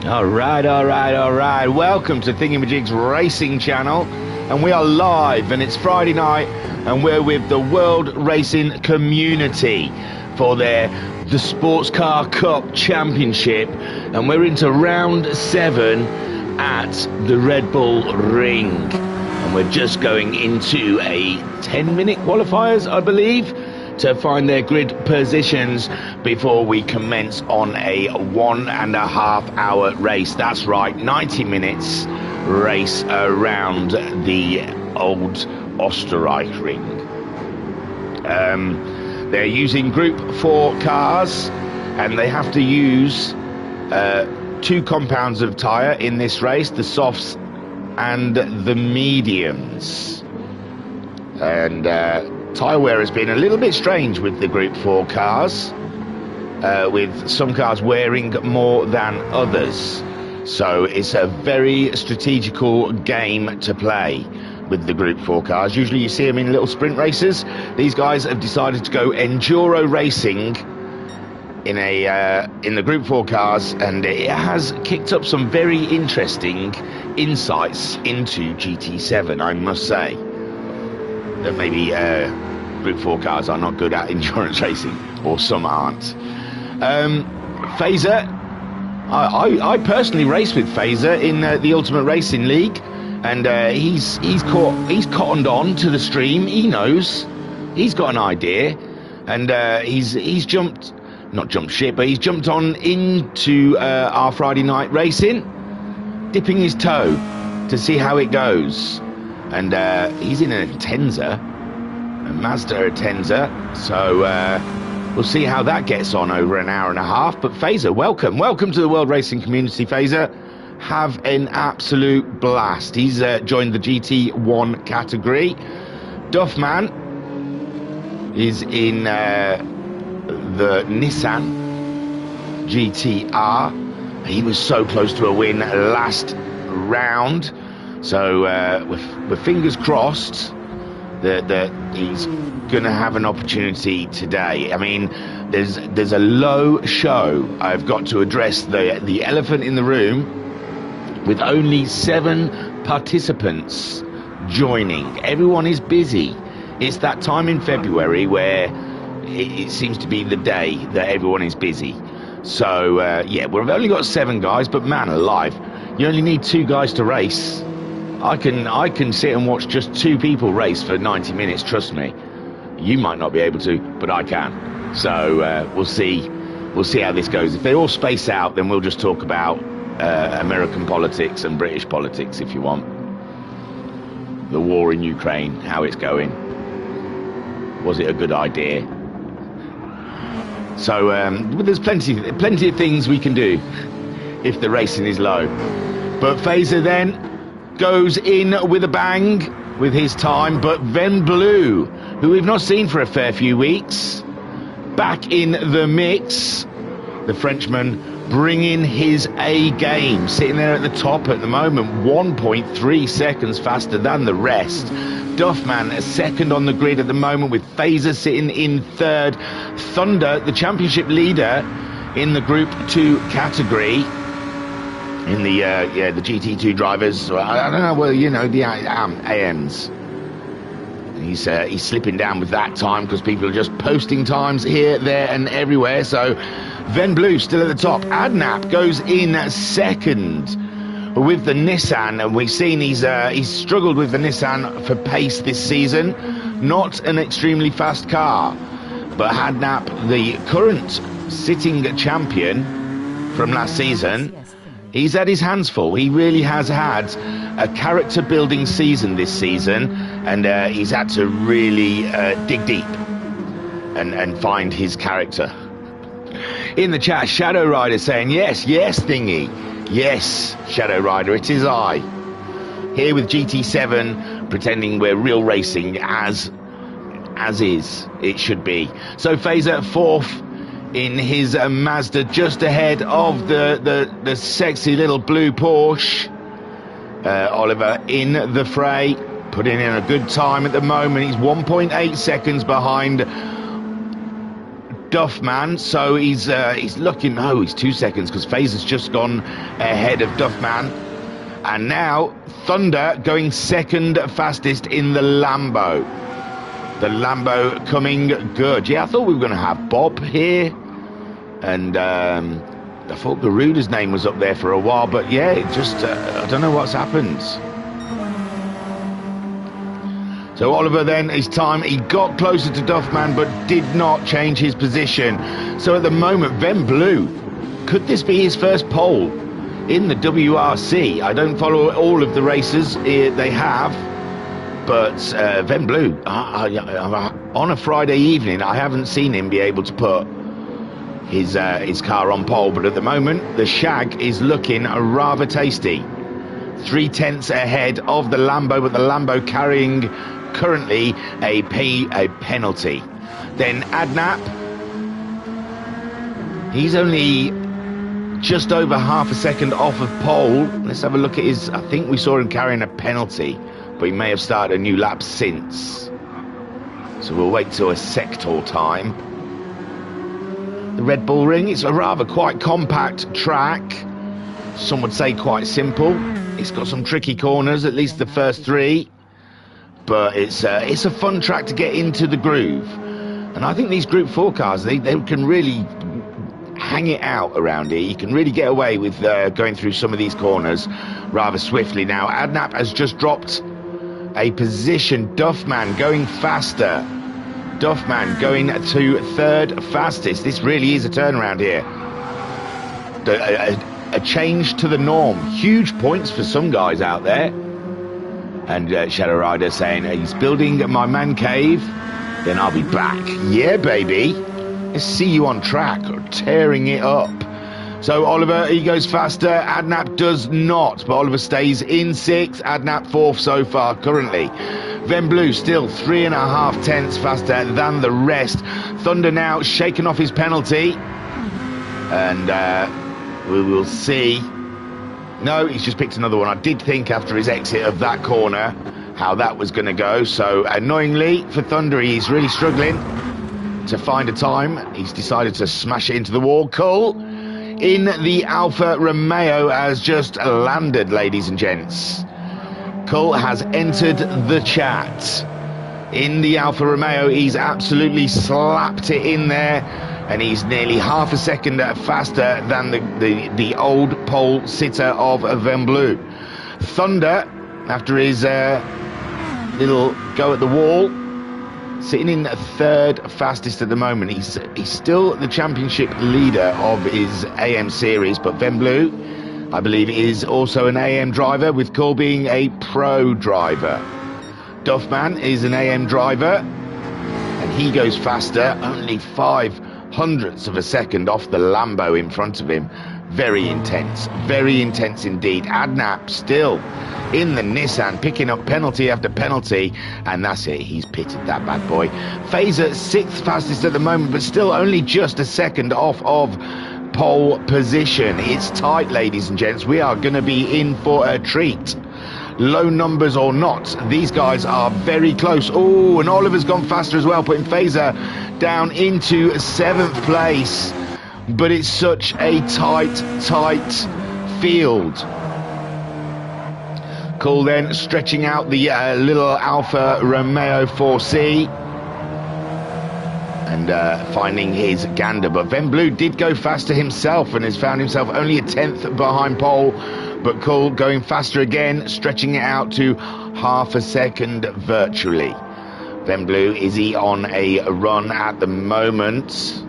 All right. Welcome to Thingamajig's Racing Channel, and we are live, and it's Friday night, and we're with the World Racing Community for the Sports Car Cup Championship, and we're into round 7 at the Red Bull Ring, and we're just going into a 10-minute qualifiers, I believe, to find their grid positions before we commence on a 1.5 hour race. That's right, 90 minutes race around the old Österreich ring. They're using Group 4 cars, and they have to use 2 compounds of tyre in this race, the softs and the mediums. And tyre wear has been a little bit strange with the Group 4 cars, with some cars wearing more than others. So it's a very strategical game to play with the Group 4 cars. Usually you see them in little sprint races. These guys have decided to go enduro racing in the Group 4 cars, and it has kicked up some very interesting insights into GT7, I must say. That maybe Group 4 cars are not good at endurance racing, or some aren't. Phaser, I personally raced with Phaser in the Ultimate Racing League, and he's cottoned on to the stream. He knows, he's got an idea, and he's not jumped ship, but he's jumped on into our Friday night racing, dipping his toe to see how it goes. And he's in a Tenza, a Mazda Tenza, so we'll see how that gets on over an hour and a half. But Phaser, welcome to the World Racing Community, Phaser. Have an absolute blast. He's joined the GT1 category. Duffman is in the Nissan GTR. He was so close to a win last round. So we're fingers crossed that he's going to have an opportunity today. I mean, there's a low show. I've got to address the elephant in the room, with only 7 participants joining. Everyone is busy. It's that time in February where it seems to be the day that everyone is busy. So yeah, we've only got 7 guys, but man alive, you only need 2 guys to race. I can sit and watch just 2 people race for 90 minutes, trust me. You might not be able to, but I can. So we'll see how this goes. If they all space out, then we'll just talk about American politics and British politics, if you want. The war in Ukraine, how it's going. Was it a good idea? So there's plenty of things we can do if the racing is low. But Phaser then goes in with a bang with his time, but Ven Blue, who we've not seen for a fair few weeks, back in the mix. The Frenchman bringing his A game, sitting there at the top at the moment, 1.3 seconds faster than the rest. Duffman second on the grid at the moment, with Phaser sitting in 3rd. Thunder, the championship leader in the Group 2 category, in the GT2 drivers. I don't know, well, you know, the AMs. He's slipping down with that time because people are just posting times here, there, and everywhere. So Ven Blue still at the top. Adnap goes in 2nd with the Nissan, and we've seen he's struggled with the Nissan for pace this season. Not an extremely fast car, but Adnap, the current sitting champion from last season, he's had his hands full. He really has had a character building season this season, and he's had to really dig deep and find his character. In the chat, Shadow Rider saying, yes, Thingy. Yes, Shadow Rider, it is I. Here with GT7, pretending we're real racing as is, it should be. So Phaser 4th in his Mazda, just ahead of the sexy little blue Porsche. Oliver in the fray, putting in a good time at the moment. He's 1.8 seconds behind Duffman, so he's looking. No, he's 2 seconds because Fazer's just gone ahead of Duffman, and now Thunder going second fastest in the Lambo. The Lambo coming good. Yeah, I thought we were going to have Bob here, and I thought Garuda's name was up there for a while, but yeah, it just I don't know what's happened. So Oliver then, his time, he got closer to Duffman but did not change his position. So at the moment, Ven Blue, could this be his first pole in the WRC? I don't follow all of the races they have, but Ven Blue, on a Friday evening, I haven't seen him be able to put his car on pole, but at the moment, the Shag is looking rather tasty. 3/10 ahead of the Lambo, but the Lambo carrying currently a penalty. Then Adnap, he's only just over half a second off of pole. Let's have a look at his, I think we saw him carrying a penalty, but he may have started a new lap since. So we'll wait till a sector time. The Red Bull Ring, it's a rather quite compact track. Some would say quite simple. It's got some tricky corners, at least the first three. But it's a fun track to get into the groove. And I think these Group 4 cars, they can really hang it out around here. You can really get away with going through some of these corners rather swiftly. Now, Adnap has just dropped a position. Duffman going faster. Duffman going to third fastest. This really is a turnaround here. A change to the norm. Huge points for some guys out there. And Shadow Rider saying, he's building my man cave, then I'll be back. Yeah, baby. Let's see you on track, tearing it up. So Oliver, he goes faster. Adnap does not, but Oliver stays in 6th. Adnap 4th so far currently. Ven Blue still 3.5 tenths faster than the rest. Thunder now shaking off his penalty. And we will see. No, he's just picked another one. I did think after his exit of that corner how that was going to go. So annoyingly for Thunder, he's really struggling to find a time. He's decided to smash it into the wall. Cull in the Alfa Romeo has just landed, ladies and gents. Cull has entered the chat. In the Alfa Romeo, he's absolutely slapped it in there. And he's nearly half a second faster than the old pole sitter of Ven Blue. Thunder, after his little go at the wall, sitting in 3rd fastest at the moment. He's still the championship leader of his AM series, but Ven Blue, I believe, is also an AM driver, with Cull being a pro driver. Duffman is an AM driver, and he goes faster, only 0.05 of a second off the Lambo in front of him. Very intense indeed. Adnap still in the Nissan, picking up penalty after penalty, and that's it, he's pitted that bad boy. Fazer 6th fastest at the moment, but still only just a second off of pole position. It's tight, ladies and gents. We are going to be in for a treat. Low numbers or not, these guys are very close. Oh, and Oliver's gone faster as well, putting Fazer down into 7th place. But it's such a tight field. Cull then stretching out the little Alfa Romeo 4C and finding his gander. But Ven Blue did go faster himself and has found himself only a 10th behind pole. But Cull going faster again, stretching it out to half a second virtually. Ven Blue, is he on a run at the moment?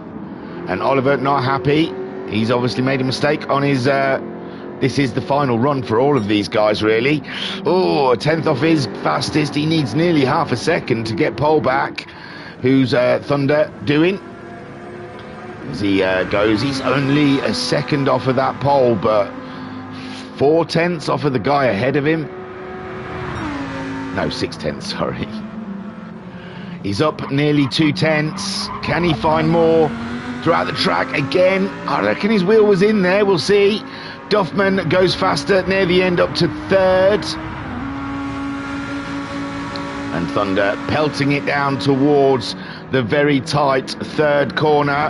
And Oliver not happy. He's obviously made a mistake on his... this is the final run for all of these guys, really. Oh, a 10th off his fastest. He needs nearly half a second to get pole back. Who's Thunder doing? As he goes, he's only a second off of that pole, but 4/10 off of the guy ahead of him. No, 6/10, sorry. He's up nearly 2/10. Can he find more throughout the track again? I reckon his wheel was in there. We'll see. Duffman goes faster near the end, up to 3rd. And Thunder pelting it down towards the very tight third corner.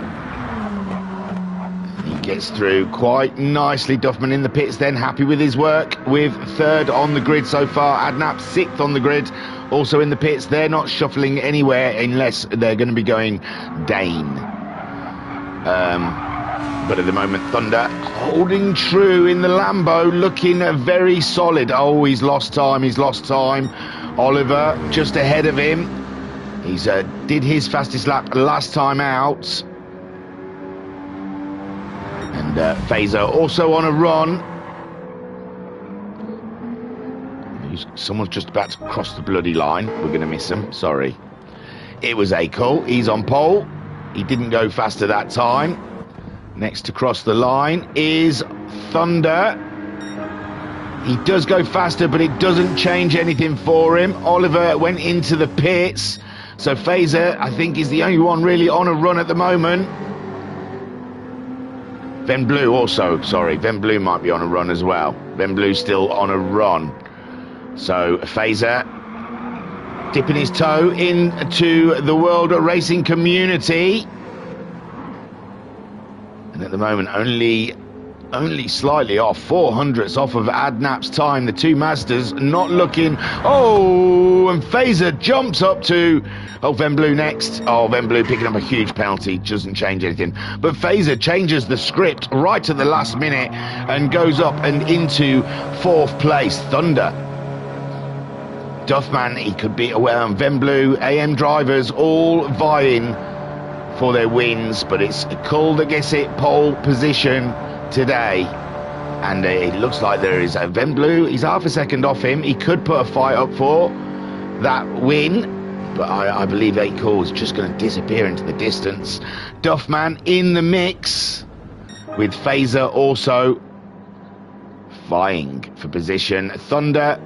He gets through quite nicely. Duffman in the pits then, happy with his work, with third on the grid so far. Adnap sixth on the grid, also in the pits. They're not shuffling anywhere unless they're going to be going Dane. But at the moment, Thunder holding true in the Lambo, looking very solid. Oh, he's lost time. Oliver just ahead of him. He's did his fastest lap last time out. And Fazer also on a run. Someone's just about to cross the bloody line. We're going to miss him. Sorry. It was Akol. He's on pole. He didn't go faster that time. Next to cross the line is Thunder. He does go faster, but it doesn't change anything for him. Oliver went into the pits. So Fazer, I think, is the only one really on a run at the moment. Van Blue also, sorry, Van Blue might be on a run as well. Van Blue still on a run. So Fazer dipping his toe into the world racing community. And at the moment, only slightly off, 400ths off of Adnap's time. The two Masters not looking. Oh, and Fazer jumps up to, Van Blue next. Oh, Van Blue picking up a huge penalty, doesn't change anything. But Fazer changes the script right at the last minute and goes up and into fourth place. Thunder. Duffman, he could be aware on Van Blue, AM drivers all vying for their wins, but it's Kull that gets it pole position today, and it looks like there is a Van Blue. He's half a second off him. He could put a fight up for that win, but I believe Akol is just going to disappear into the distance. Duffman in the mix with Fazer also vying for position. Thunder,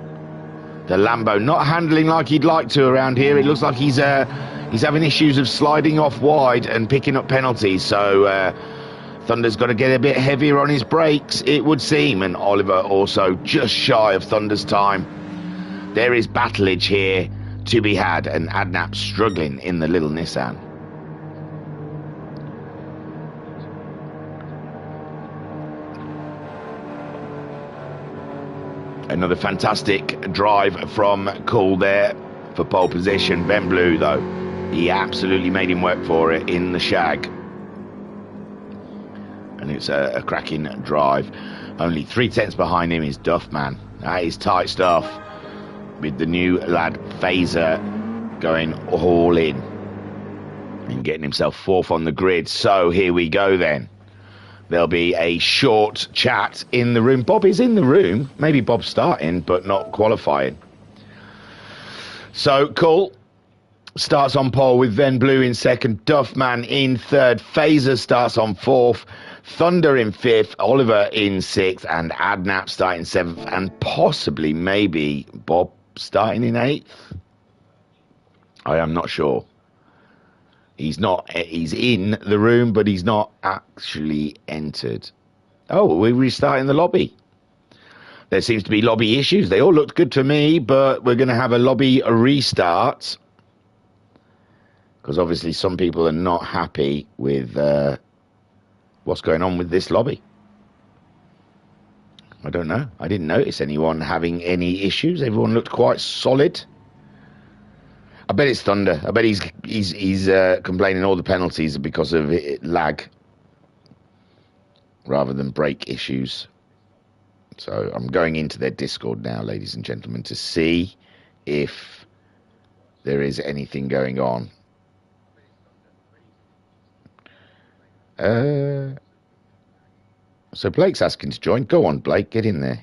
the Lambo, not handling like he'd like to around here. It looks like he's having issues of sliding off wide and picking up penalties, so Thunder's got to get a bit heavier on his brakes, it would seem. And Oliver also just shy of Thunder's time. There is battlage here to be had, and Adnap struggling in the little Nissan. Another fantastic drive from Kull there for pole position. Van Blue, though, he absolutely made him work for it in the shag. And it's a cracking drive. Only 3/10 behind him is Duffman. That is tight stuff, with the new lad Fazer going all in and getting himself fourth on the grid. So here we go then. There'll be a short chat in the room. Bob is in the room. Maybe Bob's starting, but not qualifying. So Kull starts on pole with Van Blue in second, Duffman in third, Fazer starts on fourth, Thunder in fifth, Oliver in sixth, and Adnap starting seventh, and possibly maybe Bob starting in eighth. I am not sure. He's in the room, but he's not actually entered. Oh, we're restarting the lobby. There seems to be lobby issues. They all looked good to me, but we're going to have a lobby restart, because obviously some people are not happy with what's going on with this lobby. I don't know. I didn't notice anyone having any issues. Everyone looked quite solid. I bet it's Thunder. I bet he's complaining all the penalties are because of lag rather than brake issues. So I'm going into their Discord now, ladies and gentlemen, to see if there is anything going on. So Blake's asking to join. Go on, Blake, get in there.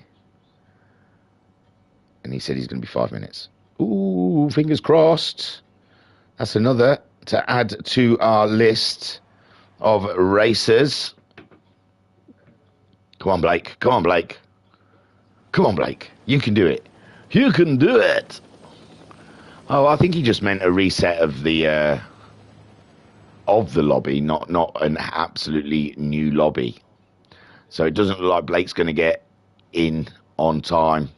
And he said he's going to be 5 minutes. Ooh, fingers crossed. That's another to add to our list of racers. Come on, Blake. Come on, Blake. Come on, Blake. You can do it. You can do it. Oh, I think he just meant a reset of the lobby, not an absolutely new lobby. So it doesn't look like Blake's going to get in on time.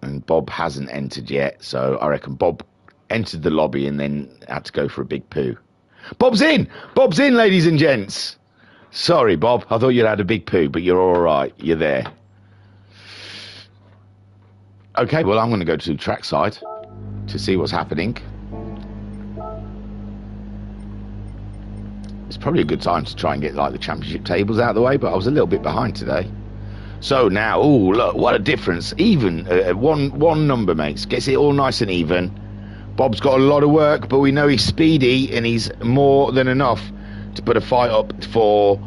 And Bob hasn't entered yet, so I reckon Bob entered the lobby and then had to go for a big poo. Bob's in! Bob's in, ladies and gents! Sorry, Bob, I thought you'd had a big poo, but you're all right. You're there. Okay, well, I'm going to go to trackside to see what's happening. It's probably a good time to try and get like the championship tables out of the way, but I was a little bit behind today. So now, oh look, what a difference! Even one number, mates, gets it all nice and even. Bob's got a lot of work, but we know he's speedy and he's more than enough to put a fight up for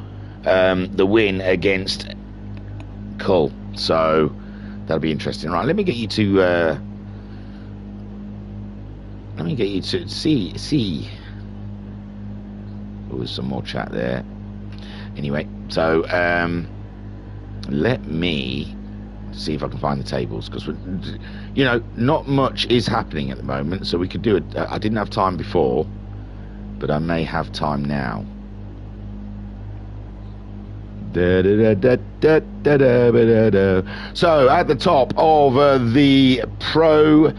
the win against Cull. So that'll be interesting. Right, let me get you to see. There was some more chat there. Anyway, so let me see if I can find the tables, because you know, not much is happening at the moment, so we could do it. I didn't have time before, but I may have time now. So at the top of the pro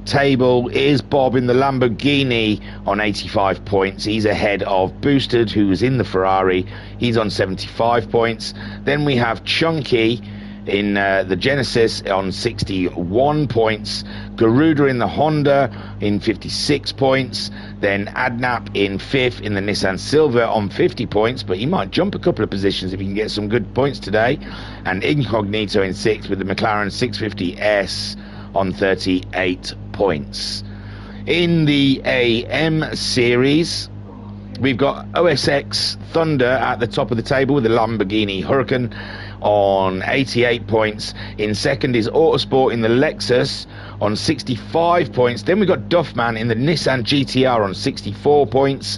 table is Bob in the Lamborghini on 85 points. He's ahead of Boosted, who is in the Ferrari. He's on 75 points. Then we have Chunky in the Genesis on 61 points. Garuda in the Honda in 56 points. Then Adnap in 5th in the Nissan Silver on 50 points, but he might jump a couple of positions if he can get some good points today. And Incognito in 6th with the McLaren 650S on 38 points. In the AM series, we've got OSX Thunder at the top of the table with the Lamborghini Huracan on 88 points. In second is Autosport in the Lexus on 65 points. Then we've got Duffman in the Nissan GTR on 64 points.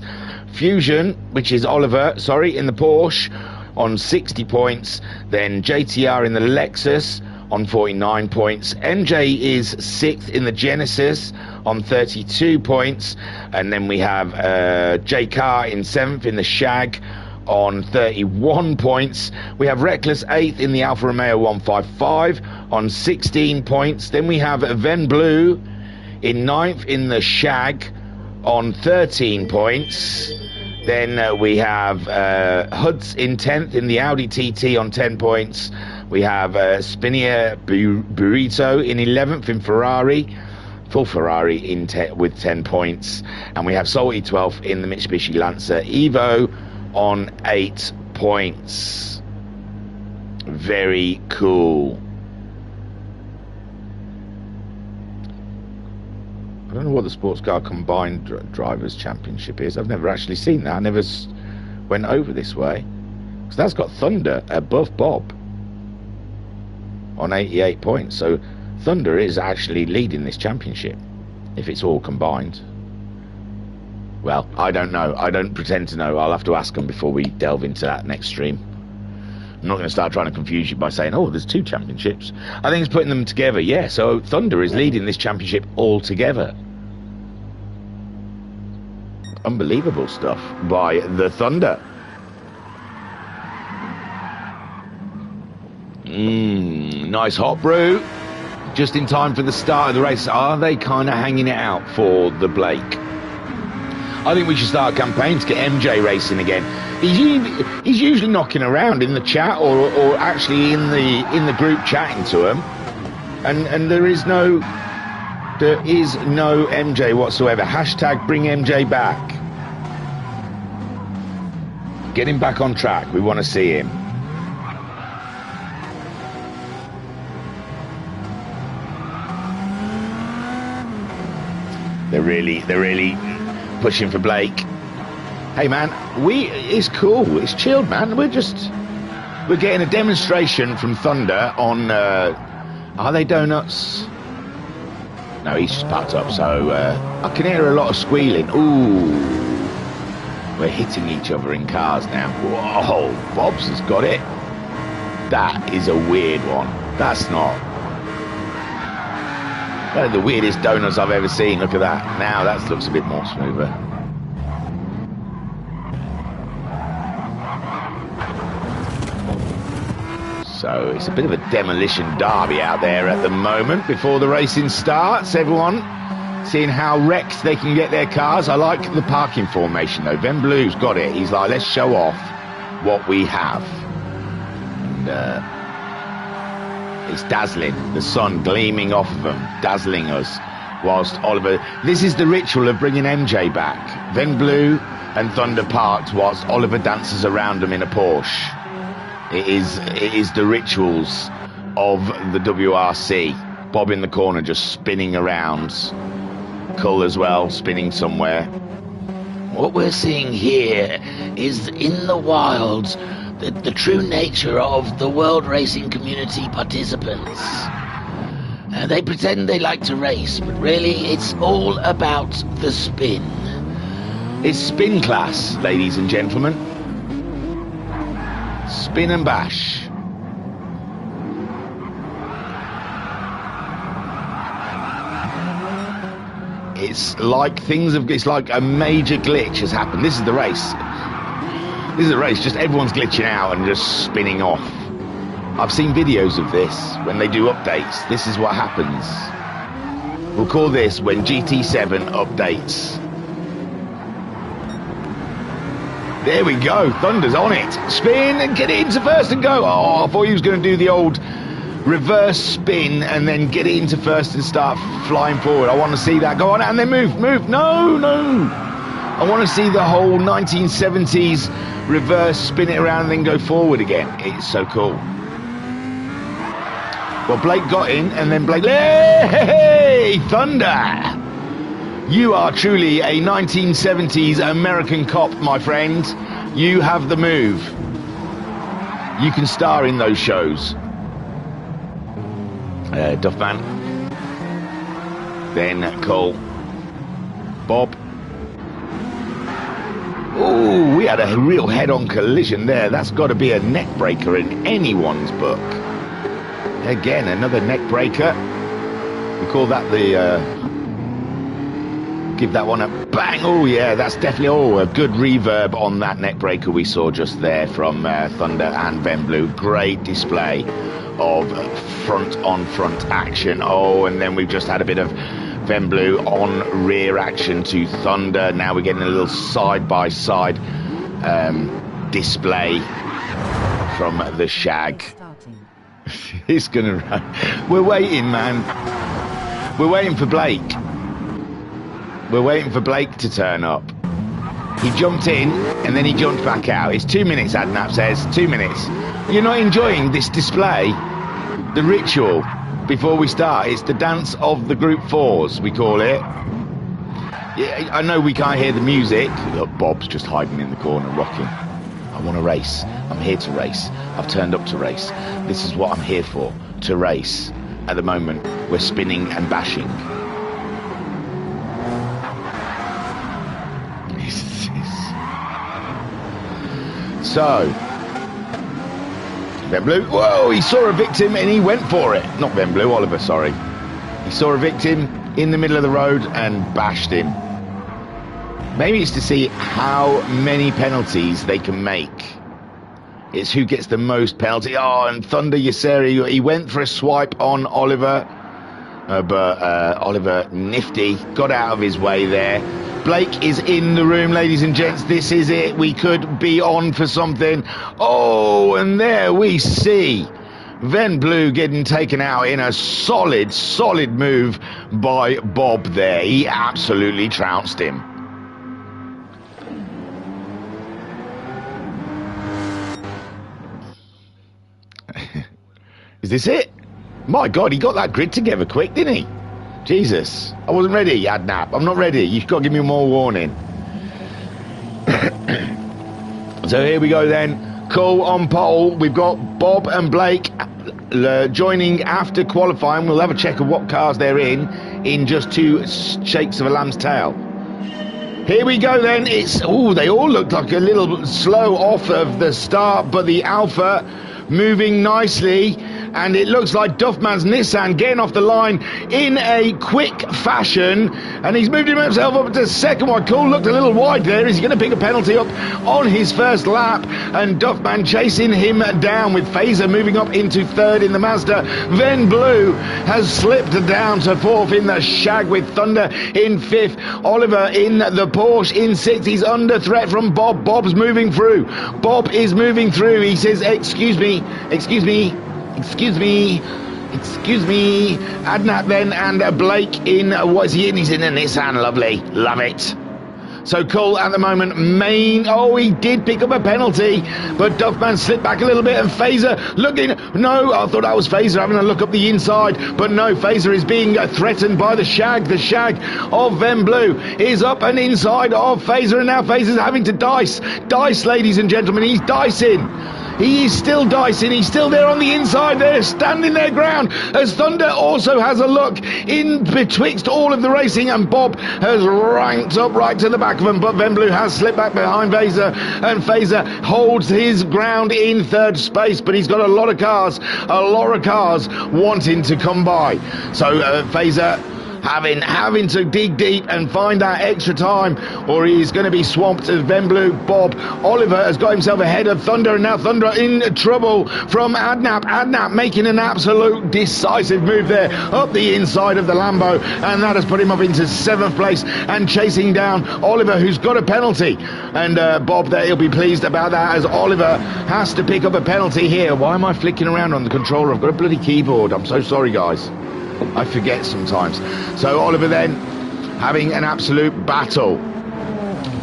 Fusion, which is Oliver, in the Porsche on 60 points. Then JTR in the Lexus on 49 points. MJ is 6th in the Genesis on 32 points. And then we have J Car in 7th in the Shag on 31 points. We have Reckless 8th in the Alfa Romeo 155 on 16 points. Then we have Ven Blue in 9th in the Shag on 13 points. Then we have Huds in 10th in the Audi TT on 10 points. We have Spinia Burrito in 11th in Ferrari, full Ferrari with 10 points. And we have Salty 12th in the Mitsubishi Lancer Evo on 8 points. Very cool. I don't know what the Sports Car Combined Drivers Championship is. I've never actually seen that. I never went over this way. Because that's got Thunder above Bob on 88 points. So Thunder is actually leading this championship if it's all combined. Well, I don't know. I don't pretend to know. I'll have to ask them before we delve into that next stream. I'm not going to start trying to confuse you by saying, oh, there's 2 championships. I think it's putting them together. Yeah, so Thunder is leading this championship altogether. Unbelievable stuff by the Thunder. Nice hot brew. Just in time for the start of the race. Are they kind of hanging it out for the Blake? I think we should start a campaign to get MJ racing again. He's usually knocking around in the chat or actually in the group chatting to him, and there is no MJ whatsoever. Hashtag bring MJ back. Get him back on track. We want to see him. They're really pushing for Blake. Hey man, it's cool, it's chilled, man. We're getting a demonstration from Thunder on are they donuts? No, he's just parked up, so I can hear a lot of squealing. Ooh, we're hitting each other in cars now. Whoa, Bob's has got it. That is a weird one. That's not the weirdest donuts I've ever seen. Look at that. Now that looks a bit more smoother. So it's a bit of a demolition derby out there at the moment before the racing starts. Everyone seeing how wrecked they can get their cars. I like the parking formation though. Ven Blue's got it. He's like, let's show off what we have. And it's dazzling. The sun gleaming off of them, dazzling us. Whilst Oliver, this is the ritual of bringing MJ back. Ven Blue and Thunder parked whilst Oliver dances around them in a Porsche. It is the rituals of the WRC. Bob in the corner just spinning around. Cull as well, spinning somewhere. What we're seeing here is in the wilds the true nature of the world racing community participants. They pretend they like to race, but really it's all about the spin. It's spin class, ladies and gentlemen. Spin and bash. It's like it's like a major glitch has happened. This is the race. This is a race, just everyone's glitching out and just spinning off. I've seen videos of this when they do updates. This is what happens. We'll call this when GT7 updates. There we go. Thunder's on it. Spin and get it into first and go. Oh, I thought he was going to do the old reverse spin and then get it into first and start flying forward. I want to see that. Go on and then move. No. I want to see the whole 1970s reverse, spin it around and then go forward again. It's so cool. Well, Blake got in, and then Blake... Hey, Thunder! You are truly a 1970s American cop, my friend. You have the move. You can star in those shows. Duffman. Then Cole. Bob. Oh, we had a real head-on collision there. That's got to be a neck breaker in anyone's book. Again, another neck breaker. We call that the... give that one a bang. Oh, yeah, that's definitely... Oh, a good reverb on that neck breaker we saw just there from Thunder and Ven Blue. Great display of front-on-front action. Oh, and then we've just had a bit of Ven Blue on rear action to Thunder. Now we're getting a little side-by-side display from the Shag. He's gonna run. We're waiting, man. We're waiting for Blake. We're waiting for Blake to turn up. He jumped in and then he jumped back out. It's 2 minutes, Adnap says. 2 minutes. You're not enjoying this display? The ritual before we start. It's the dance of the group fours, we call it. Yeah, I know we can't hear the music. Look, Bob's just hiding in the corner, rocking. I want to race. I'm here to race. I've turned up to race. This is what I'm here for, to race. At the moment, we're spinning and bashing. So, Ven Blue, whoa, he saw a victim and he went for it. Not Ven Blue, Oliver, sorry. He saw a victim in the middle of the road and bashed him. Maybe it's to see how many penalties they can make. It's who gets the most penalty. Oh, and Thunder Yasseri, he went for a swipe on Oliver. But Oliver, nifty, got out of his way there. Blake is in the room, ladies and gents. This is it. We could be on for something. Oh, and there we see Ven Blue getting taken out in a solid move by Bob there. He absolutely trounced him. Is this it? My God, he got that grid together quick, didn't he? Jesus, I wasn't ready, Adnap. I'm not ready. You've got to give me more warning. So here we go then. Cole on pole. We've got Bob and Blake joining after qualifying. We'll have a check of what cars they're in just 2 shakes of a lamb's tail. Here we go then. It's they all look like a little slow off of the start, but the Alpha moving nicely. and it looks like Duffman's Nissan getting off the line in a quick fashion, and he's moved himself up to second. While Cole looked a little wide there. Is he going to pick a penalty up on his first lap? And Duffman chasing him down, with Fazer moving up into third in the Mazda. Then Blue has slipped down to fourth in the Shag, with Thunder in fifth. Oliver in the Porsche in sixth. He's under threat from Bob. Bob's moving through. Bob is moving through. He says, excuse me. Adnap then, and Blake in, what is he in? He's in a Nissan. Lovely. Love it. So Cole at the moment he did pick up a penalty, but Duffman slipped back a little bit, and Fazer looking, no, I thought that was Fazer having a look up the inside, but no, Fazer is being threatened by the Shag. The Shag of Ven Blue is up and inside of Fazer, and now Fazer's having to dice, ladies and gentlemen. He's dicing. He is still dicing. He's still there on the inside there, standing their ground, as Thunder also has a look in betwixt all of the racing, and Bob has ranked up right to the back of him, but Ven Blue has slipped back behind Fazer, and Fazer holds his ground in third space, but he's got a lot of cars wanting to come by. So Fazer having to dig deep and find that extra time, or he's going to be swamped as Ven Blue. Bob Oliver has got himself ahead of Thunder, and now Thunder in trouble from Adnap making an absolute decisive move there up the inside of the Lambo, and that has put him up into seventh place and chasing down Oliver, who's got a penalty. And Bob there, he'll be pleased about that, as Oliver has to pick up a penalty here. Why am I flicking around on the controller? I've got a bloody keyboard. I'm so sorry, guys. I forget sometimes. So Oliver then having an absolute battle.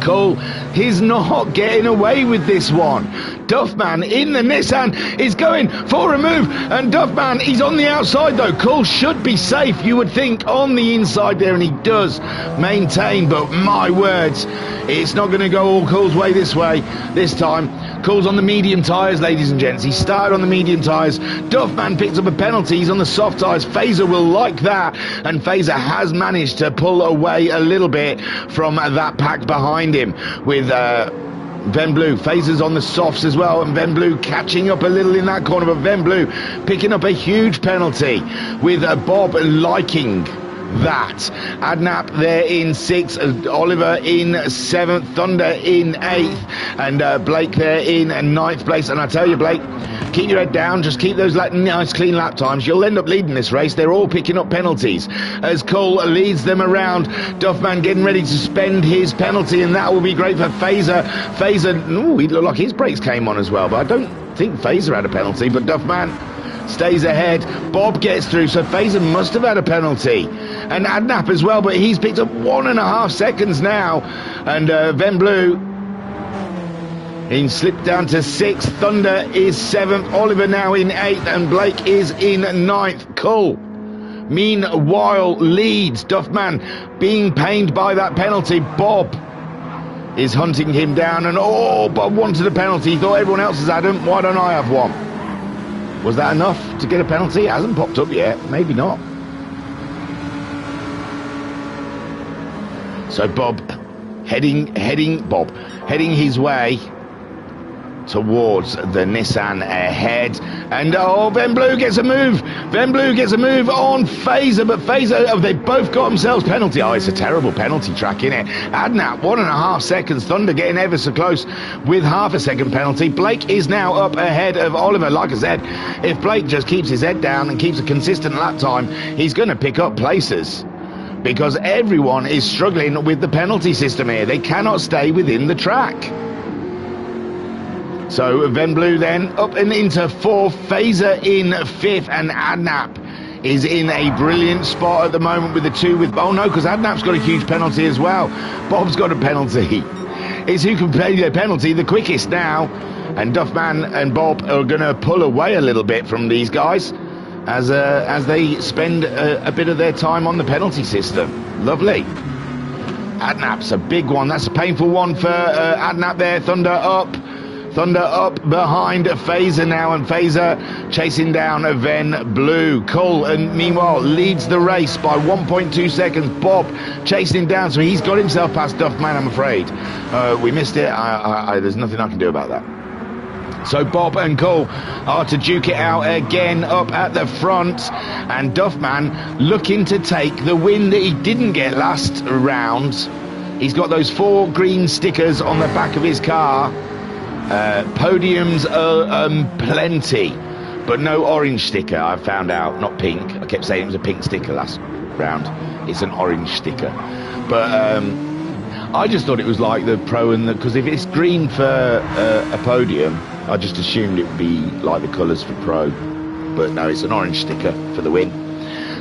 Cole, he's not getting away with this one. Duffman in the Nissan is going for a move, and Duffman, he's on the outside though. Cole should be safe, you would think, on the inside there, and he does maintain, but my words, it's not going to go all Cole's way this time. Cole's on the medium tyres, ladies and gents. He started on the medium tyres. Duffman picked up a penalty. He's on the soft tyres. Fazer will like that, and Fazer has managed to pull away a little bit from that pack behind him, with Ven Blue. Fazer's on the softs as well, and Ven Blue catching up a little in that corner, but Ven Blue picking up a huge penalty, with Bob liking that. Adnap there in sixth, Oliver in seventh, Thunder in eighth, and Blake there in ninth place. And I tell you, Blake, keep your head down, just keep those nice clean lap times. You'll end up leading this race. They're all picking up penalties as Cole leads them around. Duffman getting ready to spend his penalty, and that will be great for Fazer. He looked like his brakes came on as well, but I don't think Fazer had a penalty, but Duffman stays ahead. Bob gets through, so Fazer must have had a penalty, and Adnap as well, but he's picked up 1.5 seconds now, and Ven Blue, he slipped down to sixth. Thunder is seventh, Oliver now in eighth, and Blake is in ninth. Cole meanwhile leads. Duffman being pained by that penalty. Bob is hunting him down, and Bob wanted a penalty. He thought everyone else has had him, why don't I have one? Was that enough to get a penalty? It hasn't popped up yet. Maybe not. So Bob heading his way towards the Nissan ahead, and Ven Blue gets a move. Ven Blue gets a move on Fazer, but Fazer, they both got themselves penalty. It's a terrible penalty track, innit? Adnap 1.5 seconds. Thunder getting ever so close with half a second penalty. Blake is now up ahead of Oliver. Like I said, if Blake just keeps his head down and keeps a consistent lap time, he's going to pick up places, because everyone is struggling with the penalty system here. They cannot stay within the track. So Ven Blue then up and into fourth, Fazer in fifth, and Adnap is in a brilliant spot at the moment with the two with... Oh no, because Adnap's got a huge penalty as well. Bob's got a penalty. It's who can pay their penalty the quickest now, and Duffman and Bob are going to pull away a little bit from these guys as they spend a bit of their time on the penalty system. Lovely. Adnap's a big one. That's a painful one for Adnap there. Thunder up behind Fazer now, and Fazer chasing down Ven Blue. Cole, and meanwhile, leads the race by 1.2 seconds. Bob chasing him down, so he's got himself past Duffman, I'm afraid. We missed it. There's nothing I can do about that. So Bob and Cole are to duke it out again up at the front, and Duffman looking to take the win that he didn't get last round. He's got those 4 green stickers on the back of his car. Podiums are plenty, but no orange sticker. I found out, not pink. I kept saying it was a pink sticker last round. It's an orange sticker. But I just thought it was like the pro and the, because if it's green for a podium, I just assumed it would be like the colours for pro. But no, it's an orange sticker for the win.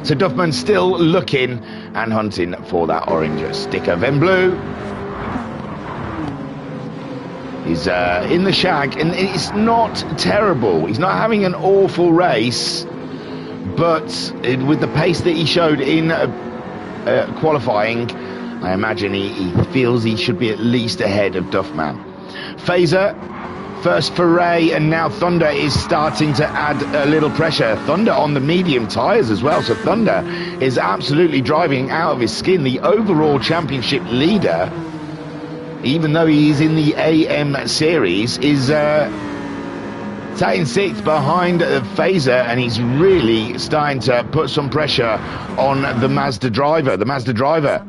So Duffman's still looking and hunting for that orange sticker. Then Blue is in the shag, and it's not terrible. He's not having an awful race, but with the pace that he showed in qualifying, I imagine he feels he should be at least ahead of Duffman. Phaser, first foray, and now Thunder is starting to add a little pressure. Thunder on the medium tyres as well, so Thunder is absolutely driving out of his skin. The overall championship leader, even though he is in the AM series, is sat in 6th behind Phaser, and he's really starting to put some pressure on the Mazda driver. The Mazda driver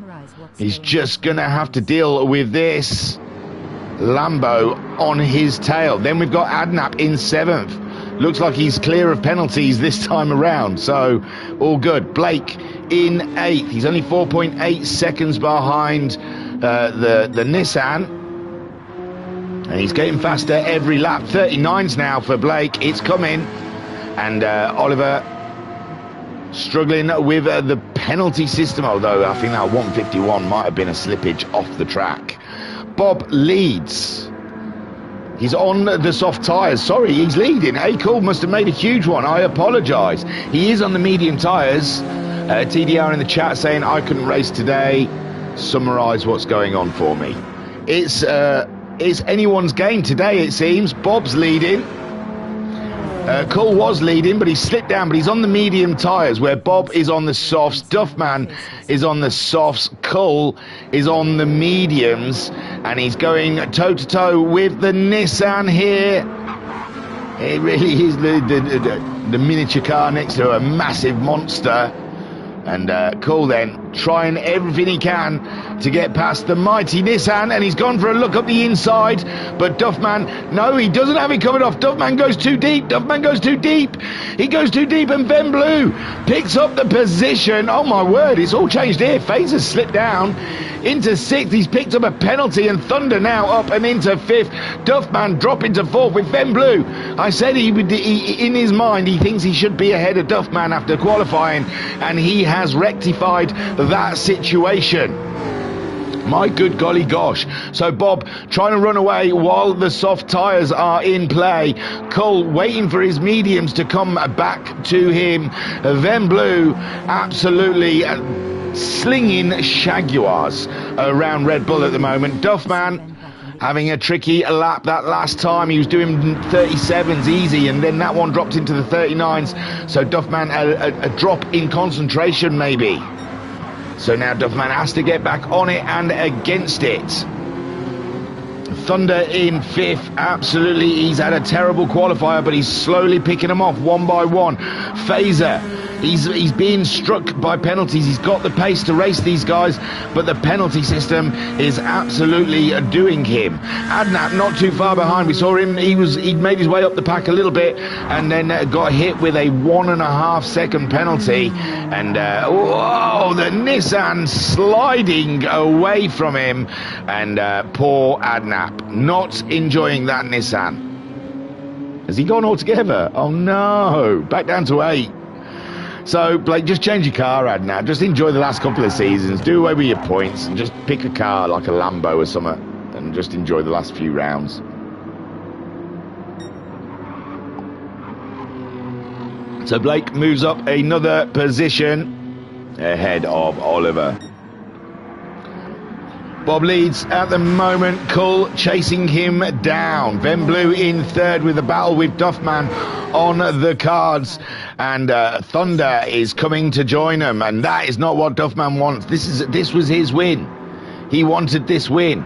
is just going to have to deal with this Lambo on his tail. Then we've got Adnap in 7th. Looks like he's clear of penalties this time around, so all good. Blake in 8th. He's only 4.8 seconds behind the Nissan, and he's getting faster every lap. 39s now for Blake. It's coming, and Oliver struggling with the penalty system, although I think that 151 might have been a slippage off the track. Bob leads. He's on the soft tyres. Sorry, he's leading. Cool must have made a huge one. I apologise. He is on the medium tyres. TDR in the chat saying, I couldn't race today. Summarise what's going on for me. It's anyone's game today, it seems. Bob's leading. Cole was leading, but he slipped down, but he's on the medium tyres, where Bob is on the softs, Duffman is on the softs, Cole is on the mediums, and he's going toe-to-toe with the Nissan here. It really is the miniature car next to a massive monster. And Cole then trying everything he can to get past the mighty Nissan, and he's gone for a look up the inside, but Duffman, no, he doesn't have it covered off. Duffman goes too deep. Duffman goes too deep. He goes too deep, and Ben Blue picks up the position. Oh my word, it's all changed here. Phaser slipped down into 6th. He's picked up a penalty, and Thunder now up and into 5th. Duffman dropping to 4th with Ben Blue. I said he in his mind, he thinks he should be ahead of Duffman after qualifying, and he has rectified that situation. My good golly gosh. So Bob trying to run away while the soft tyres are in play. Cole waiting for his mediums to come back to him. Then Blue absolutely slinging Jaguars around Red Bull at the moment. Duffman having a tricky lap that last time. He was doing 37s easy, and then that one dropped into the 39s. So Duffman, a drop in concentration maybe. So now Duffman has to get back on it and against it. Thunder in 5th, absolutely. He's had a terrible qualifier, but he's slowly picking them off one by one. Phaser, he's being struck by penalties. He's got the pace to race these guys, but the penalty system is absolutely doing him. Adnap not too far behind. We saw him, he'd made his way up the pack a little bit, and then got hit with a 1.5 second penalty, and whoa, the Nissan sliding away from him, and poor Adnap not enjoying that Nissan. Has he gone altogether? Oh no, back down to 8. So, Blake, just change your car, Adnap. Just enjoy the last couple of seasons. Do away with your points and just pick a car like a Lambo or something and just enjoy the last few rounds. So Blake moves up another position ahead of Oliver. Bob leads at the moment. Cole chasing him down. Ben Blue in 3rd with a battle with Duffman on the cards, and Thunder is coming to join him, and that is not what Duffman wants. This was his win. He wanted this win.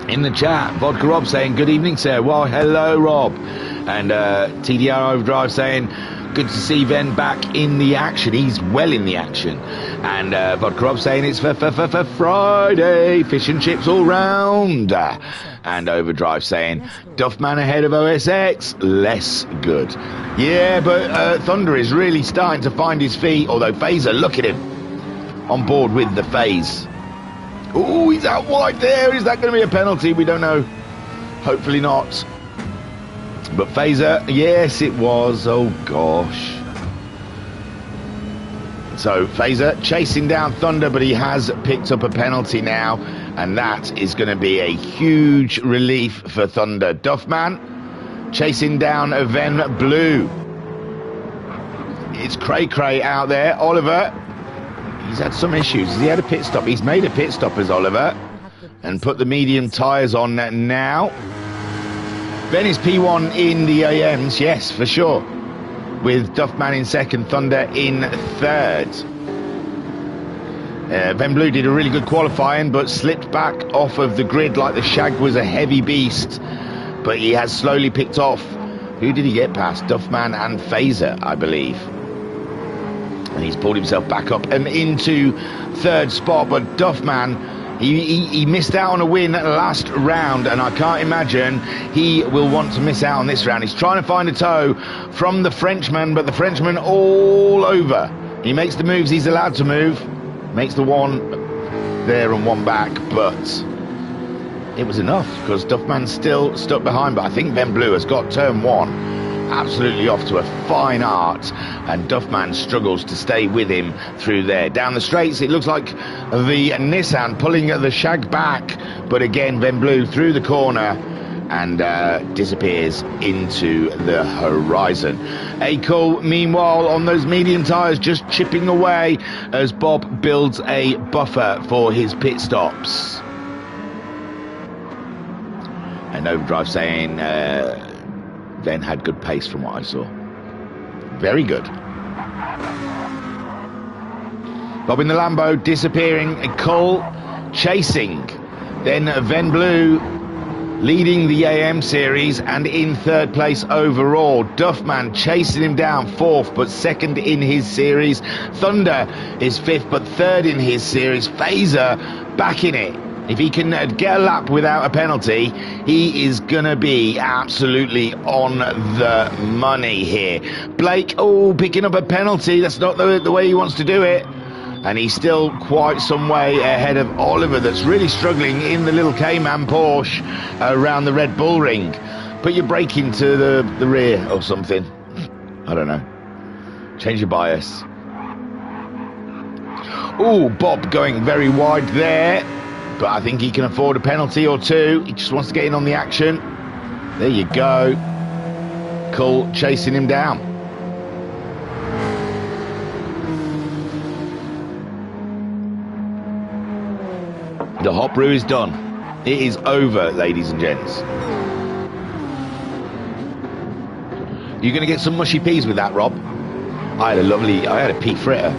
In the chat, Vodka Rob saying, good evening, sir. Well, hello, Rob. And TDR Overdrive saying, good to see Ven back in the action. He's well in the action. And Vodka Rob saying it's for Friday. Fish and chips all round. And Overdrive saying, Duffman ahead of OSX. Less good. Yeah, but Thunder is really starting to find his feet. Although Phaser, look at him. On board with the phase. Oh, he's out wide there. Is that going to be a penalty? We don't know. Hopefully not. But Phaser, yes, it was. Oh, gosh. So Phaser chasing down Thunder, but he has picked up a penalty now. And that is going to be a huge relief for Thunder. Duffman chasing down Ven Blue. It's Cray Cray out there. Oliver. He's had some issues. He had a pit stop. He's made a pit stop as Oliver and put the medium tyres on now. Ben is P1 in the AMs, yes, for sure. With Duffman in second, Thunder in third. Ben Blue did a really good qualifying, but slipped back off of the grid like the Shag was a heavy beast. But he has slowly picked off. Who did he get past? Duffman and Phaser, I believe. And he's pulled himself back up and into third spot. But Duffman, he missed out on a win last round, and I can't imagine he will want to miss out on this round. He's trying to find a toe from the Frenchman, but the Frenchman all over. He makes the moves he's allowed to move. Makes the one there and one back, but it was enough because Duffman's still stuck behind. But I think Ben Blue has got turn one absolutely off to a fine art, and Duffman struggles to stay with him through there. Down the straights, it looks like the Nissan pulling the Shag back, but again, Ben Blue through the corner and disappears into the horizon. Akol, meanwhile, on those medium tyres, just chipping away as Bob builds a buffer for his pit stops. And Overdrive saying Ven had good pace from what I saw. Very good. Bob in the Lambo disappearing. Cole chasing. Then Ven Blue leading the AM series and in third place overall. Duffman chasing him down fourth but second in his series. Thunder is fifth but third in his series. Phaser back in it. If he can get a lap without a penalty, he is going to be absolutely on the money here. Blake, oh, picking up a penalty. That's not the way he wants to do it. And he's still quite some way ahead of Oliver, that's really struggling in the little Cayman Porsche around the Red Bull Ring. Put your brake into the rear or something. I don't know. Change your bias. Oh, Bob going very wide there. But I think he can afford a penalty or two. He just wants to get in on the action. There you go. Cool, chasing him down. The hot brew is done. It is over, ladies and gents. You're going to get some mushy peas with that, Rob? I had a pea fritter.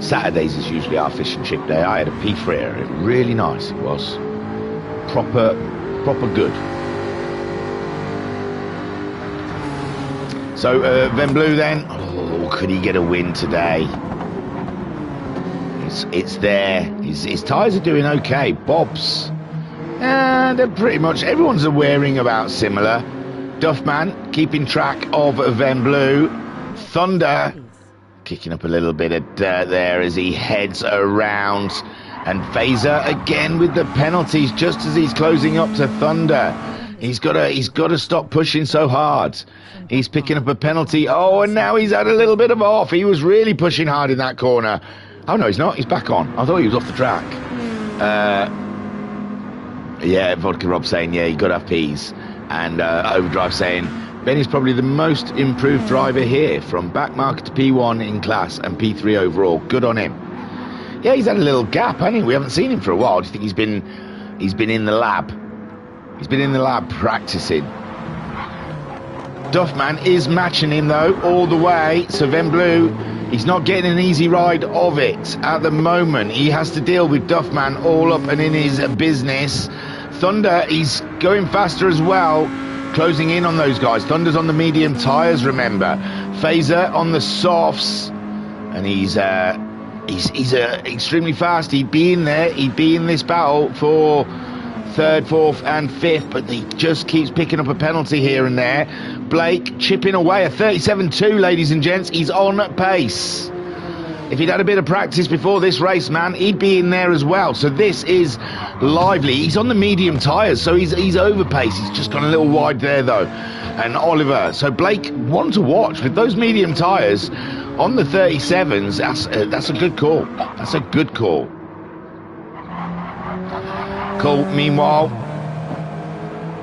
Saturdays is usually our fish and chip day. I had a pea fritter. It was really nice. It was proper good. So Ven Blue then. Oh, could he get a win today? It's there. His tyres are doing okay. Bob's, they're pretty much, everyone's wearing about similar. Duffman keeping track of Ven Blue. Thunder kicking up a little bit of dirt there as he heads around. And Phaser again with the penalties just as he's closing up to Thunder. He's got to stop pushing so hard. He's picking up a penalty. Oh, and now he's had a little bit of off. He was really pushing hard in that corner. Oh, no, he's not. He's back on. I thought he was off the track. Yeah, Vodka Rob saying, yeah, you got to have peas. And Overdrive saying, Ben is probably the most improved driver here, from back marker to P1 in class and P3 overall. Good on him. Yeah, he's had a little gap, hasn't he? We haven't seen him for a while. Do you think he's been in the lab? He's been in the lab practicing. Duffman is matching him, though, all the way. So Ven Blue, he's not getting an easy ride of it at the moment. He has to deal with Duffman all up and in his business. Thunder, he's going faster as well, closing in on those guys. Thunder's on the medium tyres, remember. Phaser on the softs, and he's extremely fast. He'd be in there, he'd be in this battle for third, fourth and fifth, but he just keeps picking up a penalty here and there. Blake chipping away, a 37.2, ladies and gents. He's on pace. If he'd had a bit of practice before this race, man, he'd be in there as well. So this is lively. He's on the medium tyres, so he's over pace. He's just gone a little wide there, though. And Oliver, so Blake, one to watch with those medium tyres on the 37s. That's a good call. That's a good call. Cool. Meanwhile,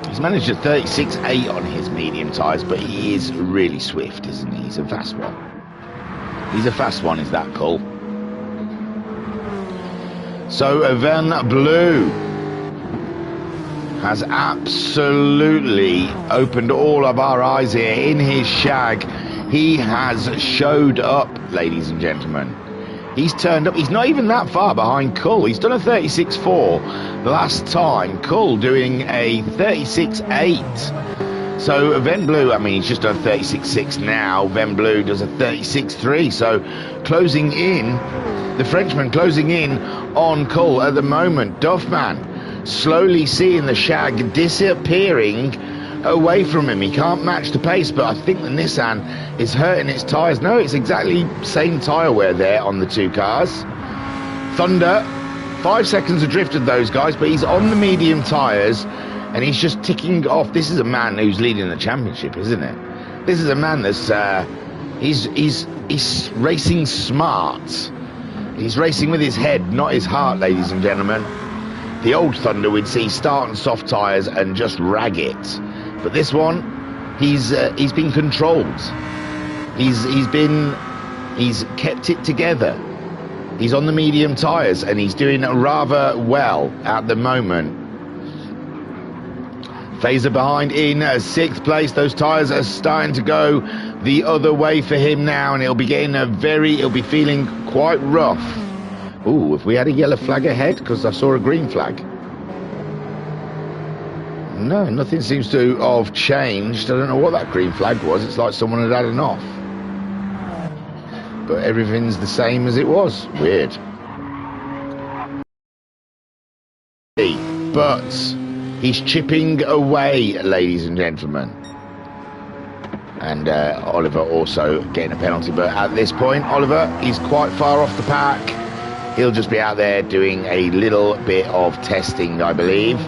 he's managed a 36.8 on his medium tyres, but he is really swift, isn't he? He's a fast one. He's a fast one, is that cool? So Van Blue has absolutely opened all of our eyes here in his shag. He has showed up, ladies and gentlemen. He's turned up. He's not even that far behind Cull. He's done a 36.4 last time. Cull doing a 36.8. So Ven Blue, I mean, he's just done 36.6 now. Ven Blue does a 36.3. So closing in, the Frenchman closing in on Cull at the moment. Duffman slowly seeing the shag disappearing away from him. He can't match the pace, but I think the Nissan is hurting its tyres. No, it's exactly same tyre wear there on the two cars. Thunder, 5 seconds adrift of those guys, but he's on the medium tyres and he's just ticking off. This is a man who's leading the championship, isn't it? This is a man that's he's racing smart. He's racing with his head, not his heart, ladies and gentlemen. The old Thunder would see start on soft tyres and just rag it. But this one, he's been controlled. He's kept it together. He's on the medium tyres and he's doing rather well at the moment. Phaser behind in 6th place. Those tyres are starting to go the other way for him now, and he'll be getting he'll be feeling quite rough. Ooh, if we had a yellow flag ahead, because I saw a green flag. No, nothing seems to have changed. I don't know what that green flag was. It's like someone had had enough. But everything's the same as it was. Weird. But he's chipping away, ladies and gentlemen. And Oliver also getting a penalty. But at this point, Oliver is quite far off the pack. He'll just be out there doing a little bit of testing, I believe.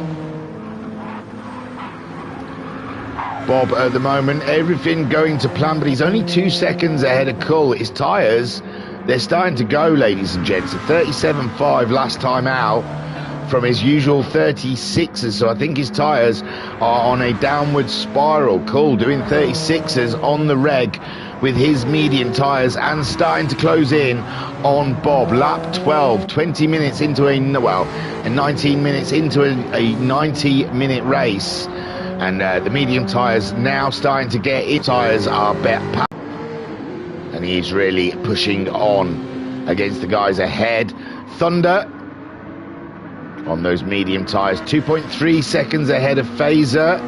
Bob at the moment, everything going to plan, but he's only 2 seconds ahead of Cull. His tyres, they're starting to go, ladies and gents. A 37.5 last time out from his usual 36s, so I think his tyres are on a downward spiral. Cull doing 36s on the reg with his medium tyres and starting to close in on Bob. Lap 12, 20 minutes into and 19 minutes into a 90-minute race. And the medium tyres now starting to get in. Tyres are better. And he's really pushing on against the guys ahead. Thunder on those medium tyres. 2.3 seconds ahead of Phaser.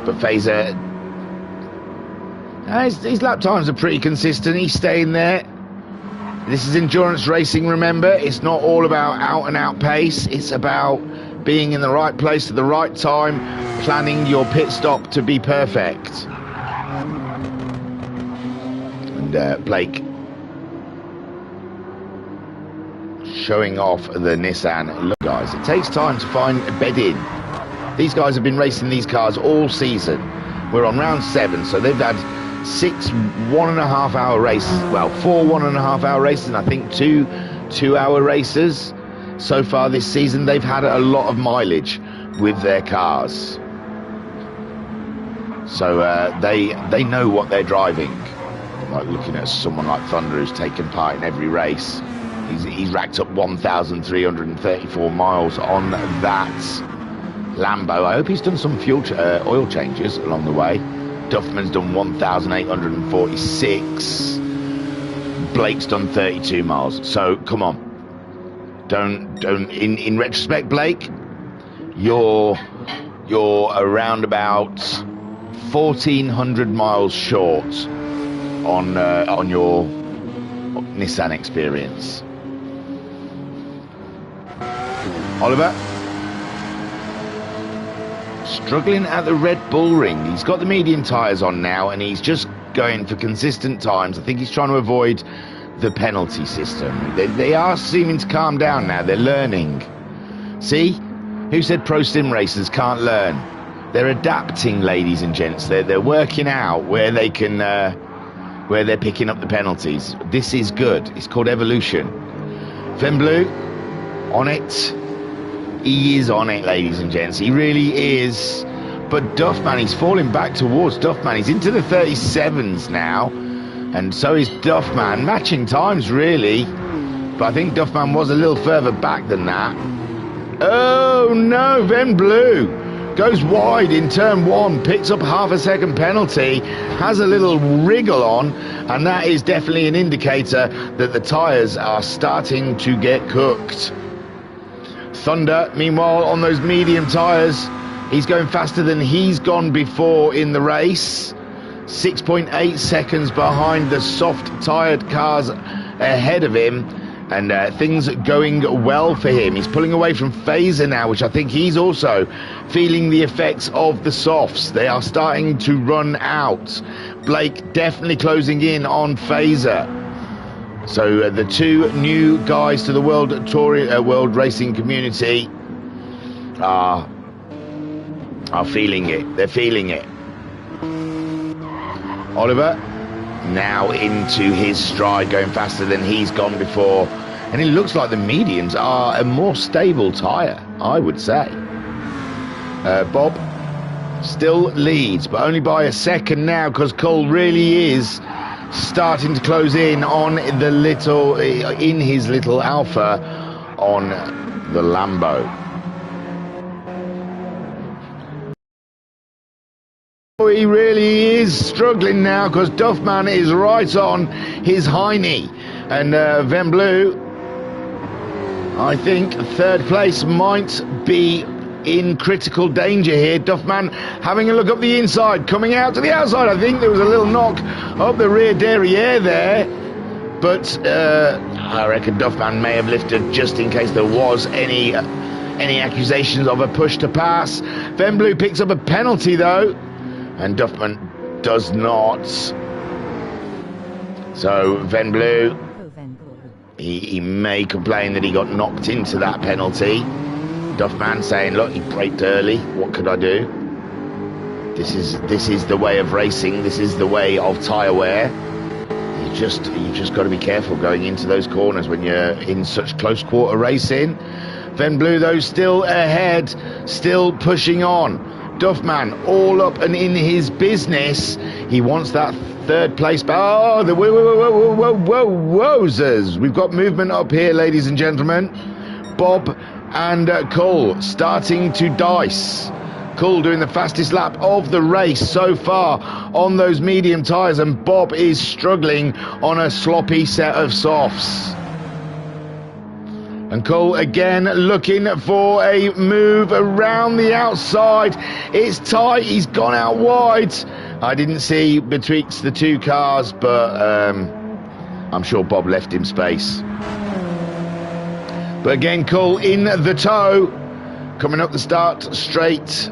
But Phaser, his lap times are pretty consistent. He's staying there. This is endurance racing, remember. It's not all about out-and-out pace. It's about being in the right place at the right time, planning your pit stop to be perfect. And Blake showing off the Nissan. Look, guys, it takes time to find a bed in. These guys have been racing these cars all season. We're on round 7, so they've had 6 1.5-hour races. Well, 4 1.5-hour races, and I think 2 2-hour races. So far this season, they've had a lot of mileage with their cars. So they know what they're driving. Like looking at someone like Thunder, who's taken part in every race. He's racked up 1,334 miles on that Lambo. I hope he's done some oil changes along the way. Duffman's done 1,846. Blake's done 32 miles. So come on. Don't in retrospect, Blake, you're around about 1,400 miles short on your Nissan experience. Oliver, struggling at the Red Bull Ring. He's got the medium tyres on now, and he's just going for consistent times. I think he's trying to avoid the penalty system. They are seeming to calm down now. They're learning. See? Who said pro sim racers can't learn? They're adapting, ladies and gents. They're working out where they can, where they're picking up the penalties. This is good. It's called evolution. Venblue, on it. He is on it, ladies and gents. He really is. But Duffman, he's falling back towards Duffman. He's into the 37s now. And so is Duffman. Matching times, really. But I think Duffman was a little further back than that. Oh, no. Venblue goes wide in turn one. Picks up half a second penalty. Has a little wriggle on. And that is definitely an indicator that the tyres are starting to get cooked. Thunder, meanwhile, on those medium tyres, he's going faster than he's gone before in the race. 6.8 seconds behind the soft-tyred cars ahead of him. And things going well for him. He's pulling away from Fazer now, which I think he's also feeling the effects of the softs. They are starting to run out. Blake definitely closing in on Fazer. So the two new guys to the world racing community are feeling it. They're feeling it. Oliver now into his stride, going faster than he's gone before. And it looks like the mediums are a more stable tyre, I would say. Bob still leads, but only by a second now, because Cole really is starting to close in on his little Alpha on the Lambo. He really is struggling now, because Duffman is right on his hiney. And Venblue, I think third place might be in critical danger here. Duffman having a look up the inside, coming out to the outside. I think there was a little knock up the rear derriere there, but I reckon Duffman may have lifted just in case there was any accusations of a push to pass. Venblue picks up a penalty though, and Duffman does not. So Venblue, he may complain that he got knocked into that penalty. Duffman saying, look, he braked early, what could I do? This is the way of racing, this is the way of tyre wear. You just got to be careful going into those corners when you're in such close quarter racing. Venblue though still ahead, still pushing on. Duffman all up and in his business. He wants that third place. Oh, the wowzers. We've got movement up here, ladies and gentlemen. Bob and Cole starting to dice. Cole doing the fastest lap of the race so far on those medium tyres, and Bob is struggling on a sloppy set of softs. And Cole again looking for a move around the outside. It's tight, he's gone out wide. I didn't see betwixt the two cars, but I'm sure Bob left him space. But again, Cole in the tow, coming up the start straight.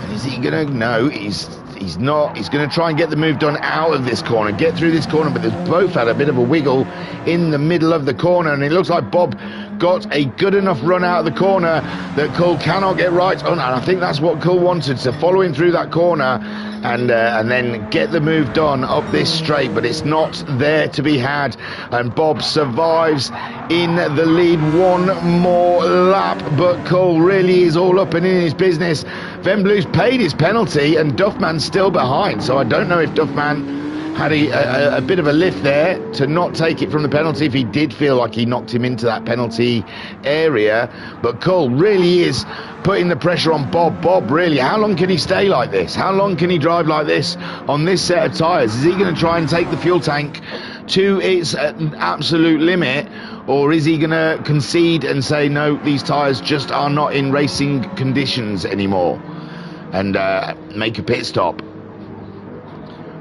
And is he gonna? No, he's not. He's gonna try and get the move done out of this corner, get through this corner, but they've both had a bit of a wiggle in the middle of the corner, and it looks like Bob got a good enough run out of the corner that Cole cannot get right on, and I think that's what Cole wanted, to follow him through that corner and then get the move done up this straight, but it's not there to be had, and Bob survives in the lead one more lap, but Cole really is all up and in his business. Venblue's paid his penalty and Duffman's still behind, so I don't know if Duffman had a bit of a lift there to not take it from the penalty if he did feel like he knocked him into that penalty area. But Cole really is putting the pressure on Bob. Bob, really, how long can he stay like this? How long can he drive like this on this set of tyres? Is he going to try and take the fuel tank to its absolute limit, or is he going to concede and say, no, these tyres just are not in racing conditions anymore, and make a pit stop?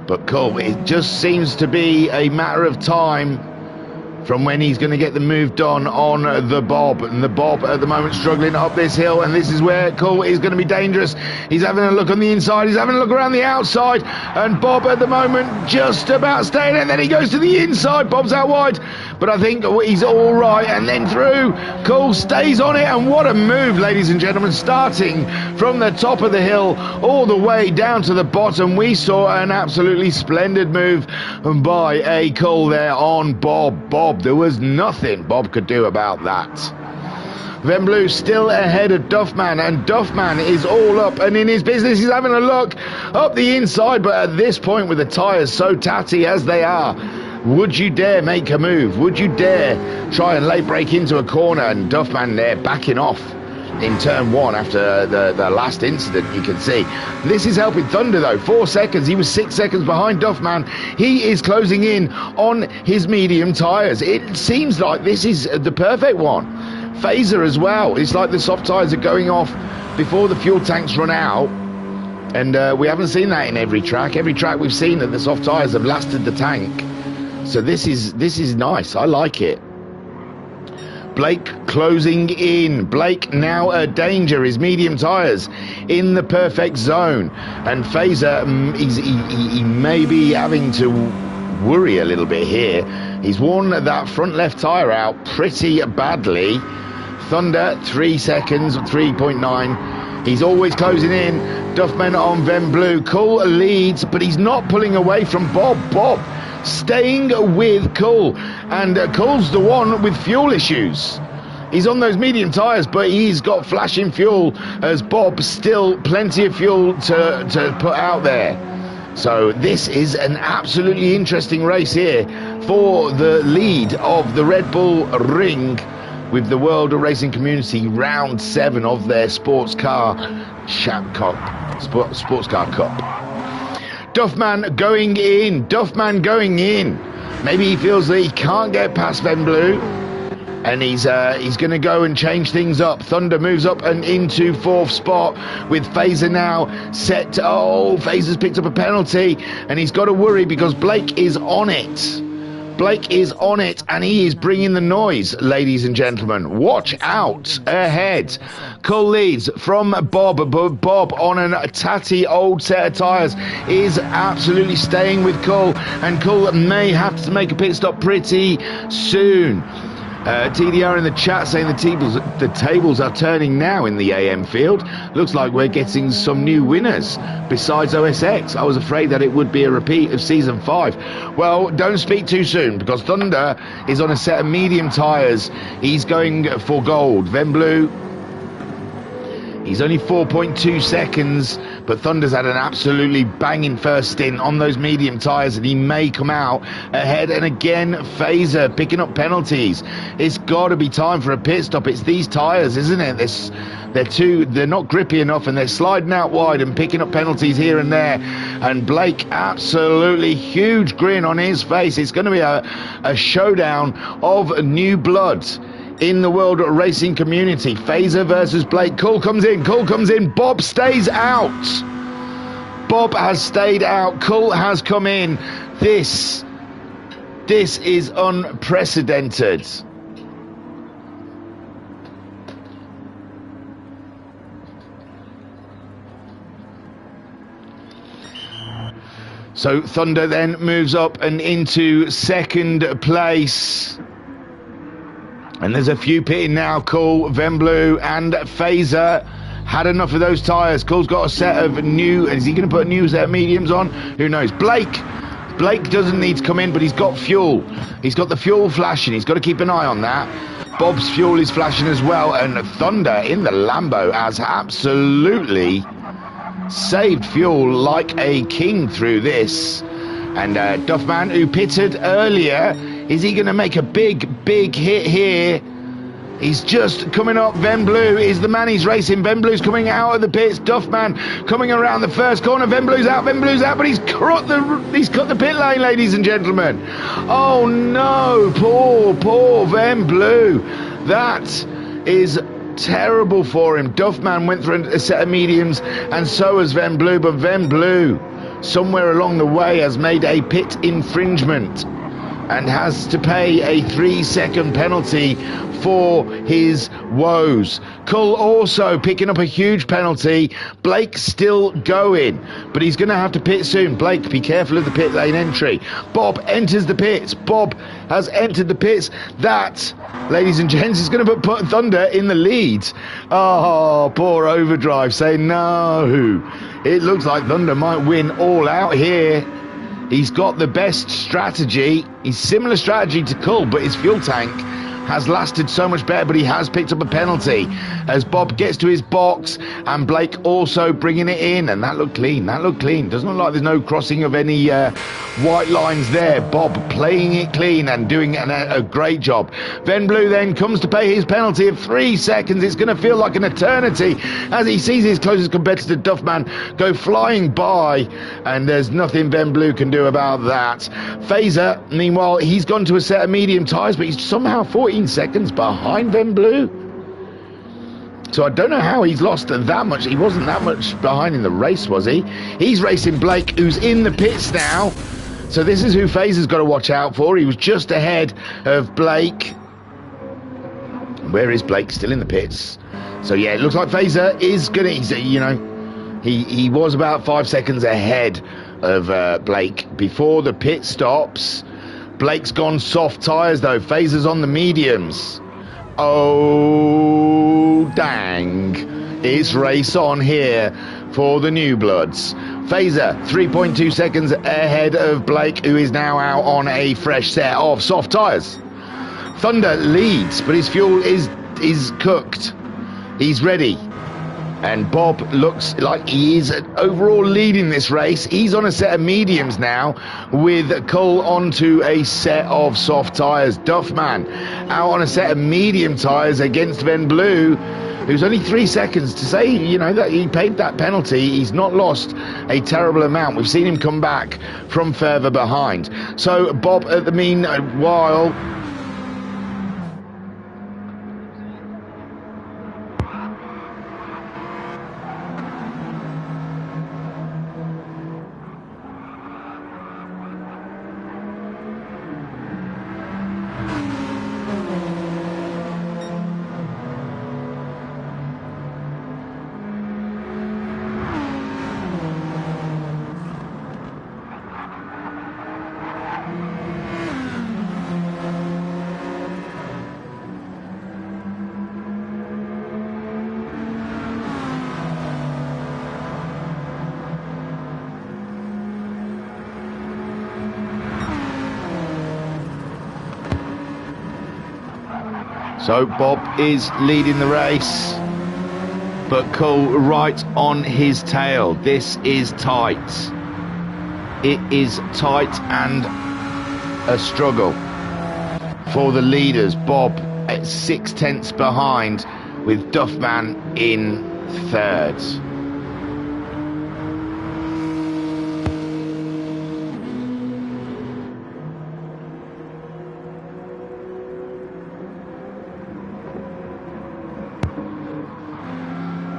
But cool, it just seems to be a matter of time from when he's going to get the move done on the Bob. And the Bob at the moment struggling up this hill, and this is where Cool is going to be dangerous. He's having a look on the inside, he's having a look around the outside, and Bob at the moment just about staying, and then he goes to the inside. Bob's out wide, but I think he's all right, and then through. Cool stays on it, and what a move, ladies and gentlemen, starting from the top of the hill all the way down to the bottom. We saw an absolutely splendid move by a Cool there on Bob. There was nothing Bob could do about that. Van Blue still ahead of Duffman, and Duffman is all up and in his business. He's having a look up the inside, but at this point, with the tyres so tatty as they are, would you dare make a move? Would you dare try and late break into a corner? And Duffman there backing off in turn one after the last incident, you can see. This is helping Thunder though, 4 seconds. He was 6 seconds behind Duffman. He is closing in on his medium tyres. It seems like this is the perfect one. Phaser as well. It's like the soft tyres are going off before the fuel tanks run out. And we haven't seen that in every track. Every track we've seen that the soft tyres have lasted the tank. So this is nice. I like it. Blake closing in. Blake now a danger. His medium tyres in the perfect zone. And Phaser, he may be having to worry a little bit here. He's worn that front left tyre out pretty badly. Thunder, 3 seconds, 3.9. He's always closing in. Duffman on Van Blue. Cool leads, but he's not pulling away from Bob. Bob staying with Cool, and Cool's the one with fuel issues. He's on those medium tyres, but he's got flashing fuel, as Bob still plenty of fuel to put out there. So this is an absolutely interesting race here for the lead of the Red Bull Ring with the World Racing Community Round 7 of their Sports Car Cup. Duffman going in. Duffman going in. Maybe he feels that he can't get past Van Blue, and he's going to go and change things up. Thunder moves up and into 4th spot with Phaser now set. Oh, Phaser's picked up a penalty, and he's got to worry because Blake is on it. Blake is on it, and he is bringing the noise, ladies and gentlemen. Watch out ahead. Cool leads from Bob, but Bob on a tatty old set of tyres is absolutely staying with Cool, and Cool may have to make a pit stop pretty soon. TDR in the chat saying the tables are turning now in the AM field. Looks like we're getting some new winners besides OSX. I was afraid that it would be a repeat of season 5. Well, don't speak too soon, because Thunder is on a set of medium tyres. He's going for gold. Van Blue, he's only 4.2 seconds, but Thunder's had an absolutely banging first stint on those medium tyres, and he may come out ahead. And again, Phaser picking up penalties. It's got to be time for a pit stop. It's these tyres, isn't it? They're not grippy enough, and they're sliding out wide and picking up penalties here and there. And Blake, absolutely huge grin on his face. It's going to be a showdown of new blood in the World Racing Community. Phaser versus Blake. Cool comes in. Bob stays out. Bob has stayed out. Cool has come in. This is unprecedented. So Thunder then moves up and into 2nd place. And there's a few pitting now. Cool, Van Blue and Phaser had enough of those tyres. Cool's got a set of new, is he going to put a new set of mediums on? Who knows? Blake doesn't need to come in, but he's got fuel. He's got the fuel flashing. He's got to keep an eye on that. Bob's fuel is flashing as well, and Thunder in the Lambo has absolutely saved fuel like a king through this. And Duffman, who pitted earlier, is he going to make a big hit here? He's just coming up. Ven Blue is the man he's racing. Ven Blue's coming out of the pits. Duffman coming around the first corner. Ven Blue's out, but he's cut the pit lane, ladies and gentlemen. Oh no, poor Ven Blue. That is terrible for him. Duffman went through a set of mediums, and so has Ven Blue, but Ven Blue, somewhere along the way, has made a pit infringement and has to pay a 3-second penalty for his woes. Cull also picking up a huge penalty. Blake still going, but he's going to have to pit soon. Blake, be careful of the pit lane entry. Bob enters the pits. Bob has entered the pits. That, ladies and gents, is going to put Thunder in the lead. Oh, poor Overdrive saying no. It looks like Thunder might win all out here. He's got the best strategy. He's similar strategy to Cull, but his fuel tank has lasted so much better, but he has picked up a penalty as Bob gets to his box, and Blake also bringing it in, and that looked clean. Doesn't look like there's no crossing of any white lines there. Bob playing it clean and doing a great job. Ven Blue then comes to pay his penalty of 3 seconds. It's going to feel like an eternity as he sees his closest competitor Duffman go flying by, and there's nothing Ven Blue can do about that. Phaser, meanwhile, he's gone to a set of medium tyres, but he's somehow 14 seconds behind Ven Blue. So I don't know how he's lost that much. He wasn't that much behind in the race, was he? He's racing Blake, who's in the pits now. So this is who Phaser's got to watch out for. He was just ahead of Blake. Where is Blake? Still in the pits. So yeah, it looks like Phaser is gonna, he was about 5 seconds ahead of Blake before the pit stops. Blake's gone soft tyres though. Phaser's on the mediums. Oh, dang. It's race on here for the New Bloods. Phaser, 3.2 seconds ahead of Blake, who is now out on a fresh set of soft tyres. Thunder leads, but his fuel is cooked. He's ready. And Bob looks like he is overall leading this race. He's on a set of mediums now, with Cull onto a set of soft tyres. Duffman out on a set of medium tyres against Ven Blue, who's only 3 seconds to say, that he paid that penalty. He's not lost a terrible amount. We've seen him come back from further behind. So Bob, at the meanwhile, so Bob is leading the race, but Cull right on his tail. This is tight. It is tight and a struggle for the leaders. Bob at 6/10 behind, with Duffman in third.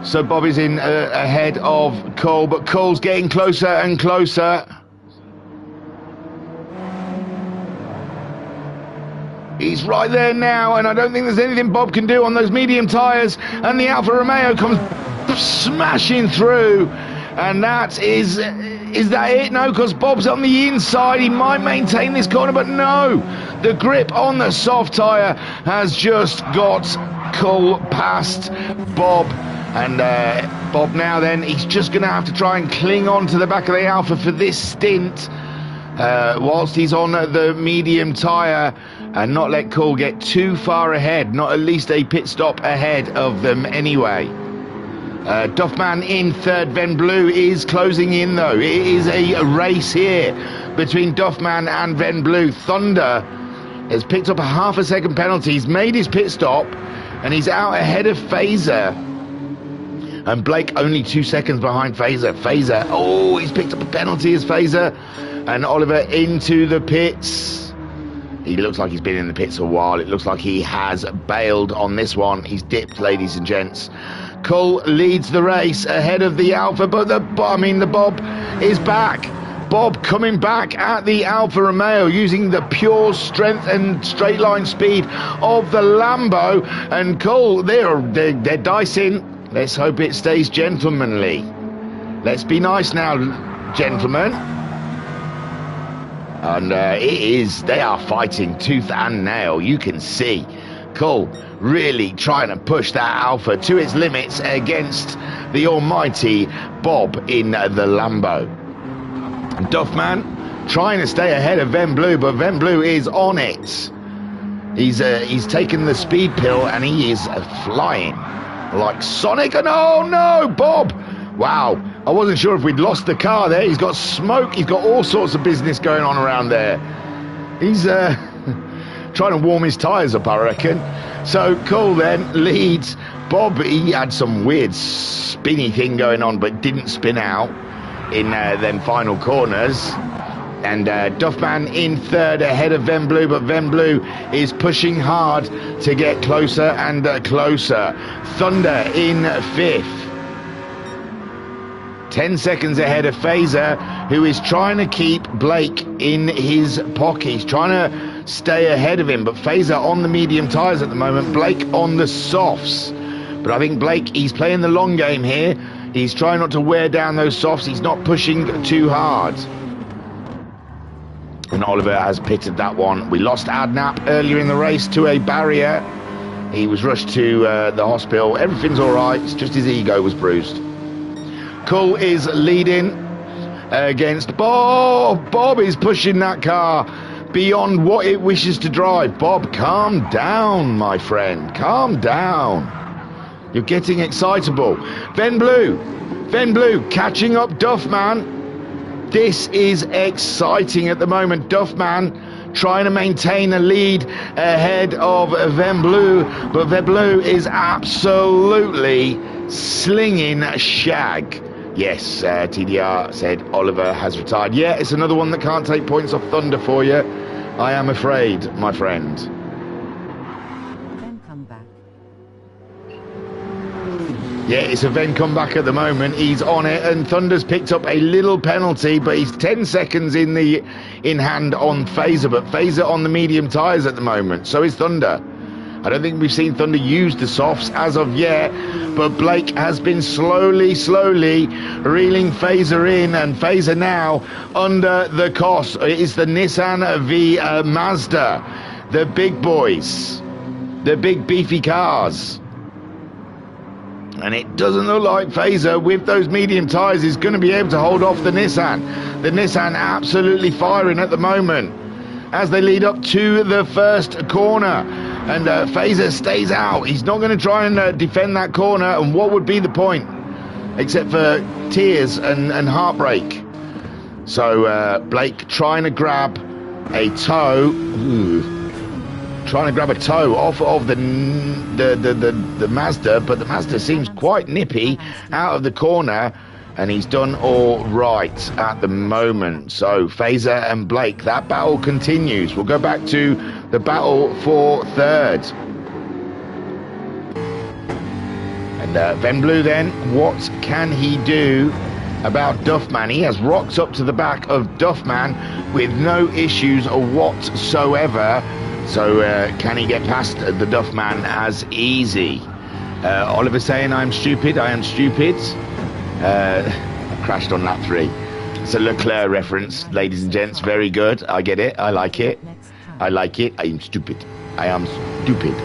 So Bob is in ahead of Cull, but Cull's getting closer and closer. He's right there now, and I don't think there's anything Bob can do on those medium tyres. And the Alfa Romeo comes smashing through, and that is that it? No, because Bob's on the inside. He might maintain this corner, but no. The grip on the soft tyre has just got Cull past Bob. And Bob now then, he's just going to have to try and cling on to the back of the Alfa for this stint, whilst he's on the medium tyre, and not let Cull get too far ahead, not at least a pit stop ahead of them anyway. Duffman in third. Ven Blue is closing in though. It is a race here between Duffman and Ven Blue. Thunder has picked up a half a second penalty. He's made his pit stop, and he's out ahead of Phaser. And Blake only 2 seconds behind Phaser. Phaser, oh, he's picked up a penalty as Phaser. And Oliver into the pits. He looks like he's been in the pits a while. It looks like he has bailed on this one. He's dipped, ladies and gents. Cull leads the race ahead of the Alpha, but the Bob is back. Bob coming back at the Alfa Romeo using the pure strength and straight line speed of the Lambo. And Cull, they're dicing. Let's hope it stays gentlemanly. Let's be nice now, gentlemen. And they are fighting tooth and nail. You can see Cull really trying to push that Alpha to its limits against the almighty Bob in the Lambo. Duffman trying to stay ahead of Ven Blue, but Ven Blue is on it. He's taken the speed pill and he is flying like Sonic. And oh no, Bob! Wow, I wasn't sure if we'd lost the car there. He's got smoke, he's got all sorts of business going on around there. He's trying to warm his tyres up, I reckon. So Cull then leads. Bob, he had some weird spinny thing going on, but didn't spin out in them final corners. And Duffman in third ahead of Ven Blue, but Ven Blue is pushing hard to get closer and closer. Thunder in fifth. 10 seconds ahead of Phaser, who is trying to keep Blake in his pocket. He's trying to stay ahead of him, but Phaser on the medium tyres at the moment, Blake on the softs. But I think Blake, he's playing the long game here. He's trying not to wear down those softs. He's not pushing too hard. And Oliver has pitted that one. We lost Adnap earlier in the race to a barrier. He was rushed to the hospital. Everything's all right. It's just his ego was bruised. Cull is leading against Bob. Bob is pushing that car beyond what it wishes to drive. Bob, calm down, my friend. Calm down. You're getting excitable. Ven Blue catching up Duffman. This is exciting at the moment. Duffman trying to maintain a lead ahead of Ven Blue, but Ven Blue is absolutely slinging shag. Yes, TDR said Oliver has retired. Yeah, it's another one that can't take points off Thunder for you, I am afraid, my friend. Then come back. Yeah, it's a Ven comeback at the moment. He's on it, and Thunder's picked up a little penalty, but he's 10 seconds in hand on Phaser, but Phaser on the medium tyres at the moment. So is Thunder. I don't think we've seen Thunder use the softs as of yet, but Blake has been slowly reeling Phaser in, and Phaser now under the cost. It is the Nissan v Mazda, the big boys, the big beefy cars. And it doesn't look like Phaser, with those medium tyres, is going to be able to hold off the Nissan. The Nissan absolutely firing at the moment as they lead up to the first corner. And Phaser stays out. He's not going to try and defend that corner. And what would be the point? Except for tears and heartbreak. So Blake trying to grab a toe. Trying to grab a toe off of the Mazda, but the Mazda seems quite nippy out of the corner, and he's done all right at the moment. So Phaser and Blake, that battle continues. We'll go back to the battle for third. And Ven Blue then, what can he do about Duffman? He has rocked up to the back of Duffman with no issues whatsoever. So can he get past the Duffman as easy? Oliver saying, I'm stupid, I am stupid. Crashed on lap 3. It's a Leclerc reference, ladies and gents. Very good. I get it. I like it. I like it. I am stupid. I am stupid.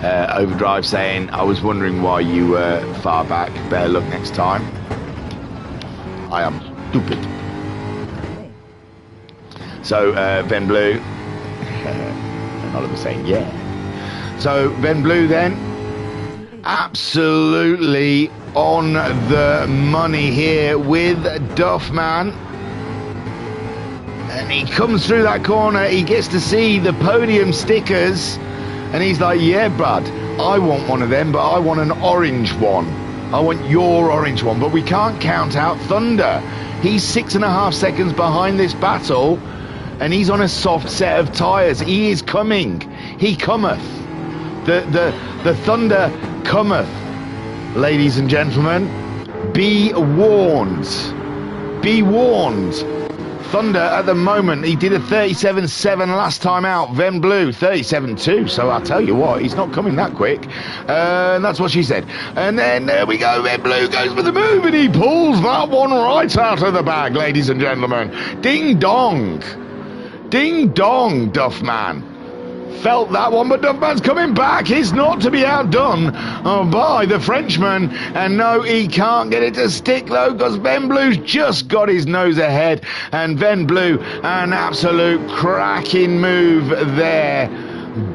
Overdrive saying, I was wondering why you were far back. Better luck next time. I am stupid. So Ven Blue. And Oliver saying, yeah. So Ven Blue then, absolutely on the money here with Duffman. And he comes through that corner, he gets to see the podium stickers, and he's like, yeah, bud, I want one of them, but I want an orange one. I want your orange one, but we can't count out Thunder. He's 6.5 seconds behind this battle, and he's on a soft set of tyres. He is coming. He cometh. The Thunder cometh, ladies and gentlemen. Be warned. Be warned. Thunder at the moment, he did a 37.7 last time out. Ven Blue 37.2. So I'll tell you what, he's not coming that quick. And that's what she said. And then there we go. Ven Blue goes for the move, and he pulls that one right out of the bag, ladies and gentlemen. Ding dong. Ding dong, Duffman. Felt that one, but Duffman's coming back. He's not to be outdone by the Frenchman. And no, he can't get it to stick, though, because Ven Blue's just got his nose ahead. And Ven Blue, an absolute cracking move there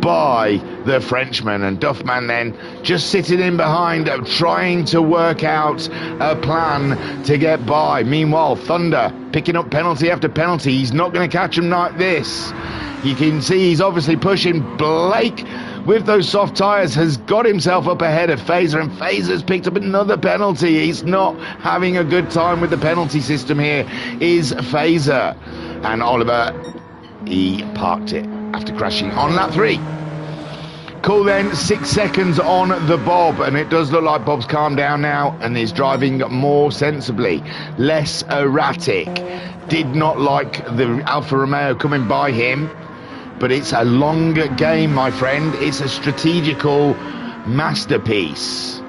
by the Frenchman. And Duffman then just sitting in behind, trying to work out a plan to get by. Meanwhile, Thunder picking up penalty after penalty. He's not going to catch him like this. You can see he's obviously pushing. Blake, with those soft tyres, has got himself up ahead of Fazer, and Fazer's picked up another penalty. He's not having a good time with the penalty system here, is Fazer. And Oliver, he parked it after crashing on lap 3. Cool then, 6 seconds on the Bob, and it does look like Bob's calmed down now and is driving more sensibly, less erratic. Did not like the Alfa Romeo coming by him, but it's a longer game, my friend. It's a strategical masterpiece.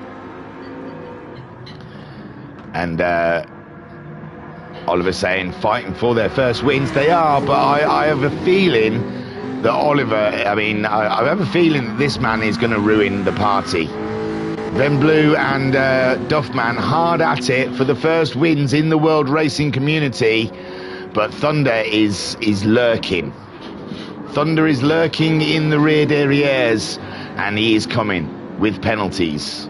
And Oliver saying fighting for their first wins. They are, but I have a feeling that Oliver, I have a feeling that this man is going to ruin the party. Ven Blue and Duffman hard at it for the first wins in the world racing community, but Thunder is lurking. Thunder is lurking in the rear derrieres, and he is coming with penalties.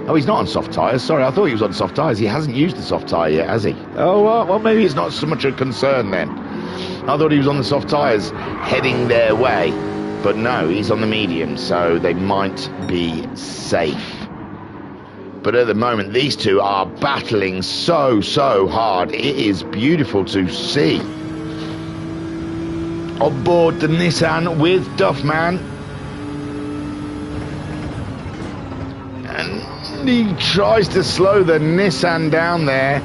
Oh, he's not on soft tyres. Sorry, I thought he was on soft tyres. He hasn't used the soft tyre yet, has he? Oh, well, maybe it's not so much a concern then. I thought he was on the soft tyres heading their way, but no, he's on the medium, so they might be safe. But at the moment, these two are battling so hard. It is beautiful to see. On board the Nissan with Duffman. And he tries to slow the Nissan down there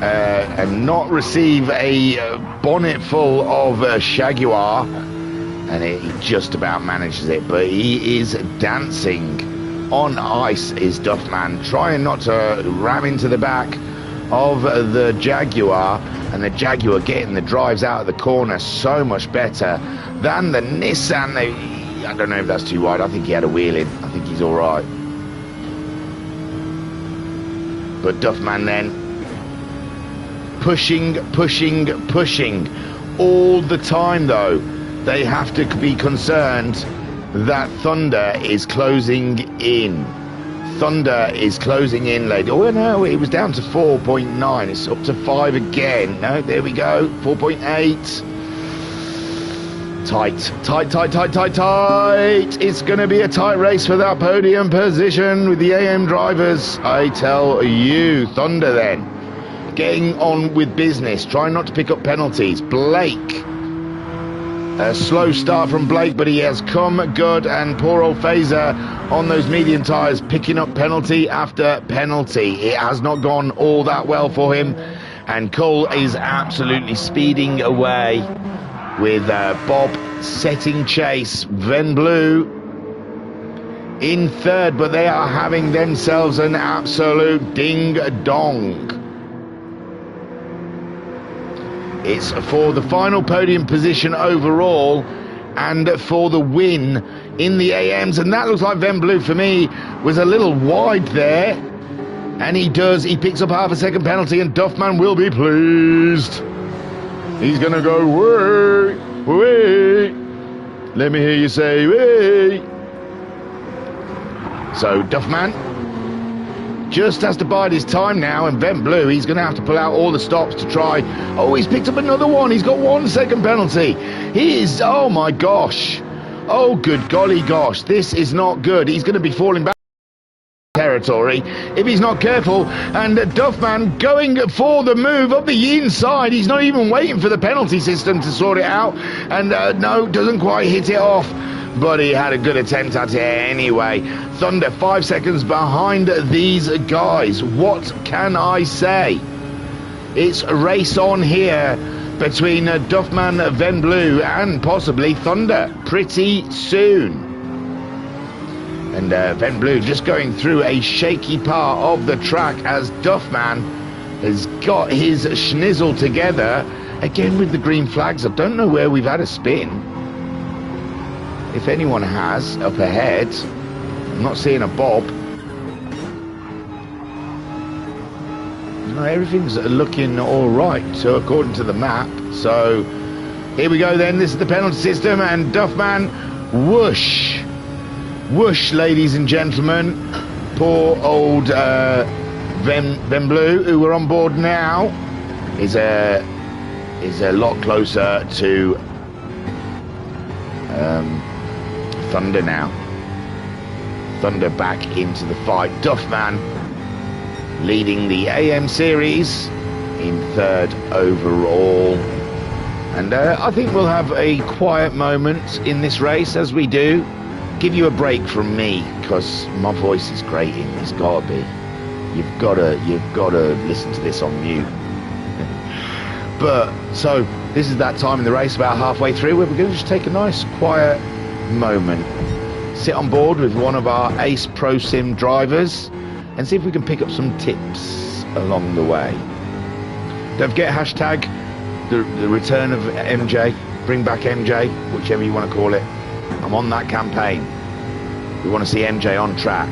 and not receive a bonnet full of Jaguar. And he just about manages it, but he is dancing on ice, is Duffman, trying not to ram into the back of the Jaguar, and the Jaguar getting the drives out of the corner so much better than the Nissan. I don't know if that's too wide. I think he had a wheel in. I think he's all right. But Duffman then pushing all the time, though. They have to be concerned that Thunder is closing in. Thunder is closing in, lady. Oh, no, it was down to 4.9. It's up to 5 again. No, there we go. 4.8. Tight. It's going to be a tight race for that podium position with the AM drivers. I tell you, Thunder then getting on with business, trying not to pick up penalties. Blake. A slow start from Blake, but he has come good, and poor old Fazer on those medium tyres picking up penalty after penalty. It has not gone all that well for him, and Cole is absolutely speeding away with Bob setting chase. Ven Blue in third, but they are having themselves an absolute ding-dong. It's for the final podium position overall and for the win in the AMs. And that looks like Ven Blue, for me, was a little wide there. And he picks up half a second penalty, and Duffman will be pleased. He's going to go, way. Let me hear you say, way. So Duffman just has to bide his time now, and Ven Blue, he's going to have to pull out all the stops to try. Oh, he's picked up another one. He's got 1 second penalty. He is, oh my gosh. Oh, good golly gosh, this is not good. He's going to be falling back territory if he's not careful, and Duffman going for the move up the inside. He's not even waiting for the penalty system to sort it out, and no, doesn't quite hit it off, but he had a good attempt at it anyway. Thunder 5 seconds behind these guys. What can I say? It's a race on here between Duffman, Ven Blue, and possibly Thunder pretty soon. And Ven Blue just going through a shaky part of the track as Duffman has got his schnizzle together. Again with the green flags. I don't know where we've had a spin. If anyone has, up ahead. I'm not seeing a bob. No, everything's looking all right, so according to the map. So here we go then. This is the penalty system, and Duffman, whoosh. Whoosh, ladies and gentlemen. Poor old Ven Blue, who we're on board now, is a lot closer to Thunder now. Thunder back into the fight. Duffman leading the AM series in 3rd overall. And I think we'll have a quiet moment in this race as we do. Give you a break from me, because my voice is grating. It's gotta be. You've gotta listen to this on mute. But so this is that time in the race, about halfway through, where we're going to just take a nice quiet moment, sit on board with one of our ace pro sim drivers, and see if we can pick up some tips along the way. Don't forget hashtag the return of MJ, bring back MJ, whichever you want to call it. I'm on that campaign. We want to see MJ on track.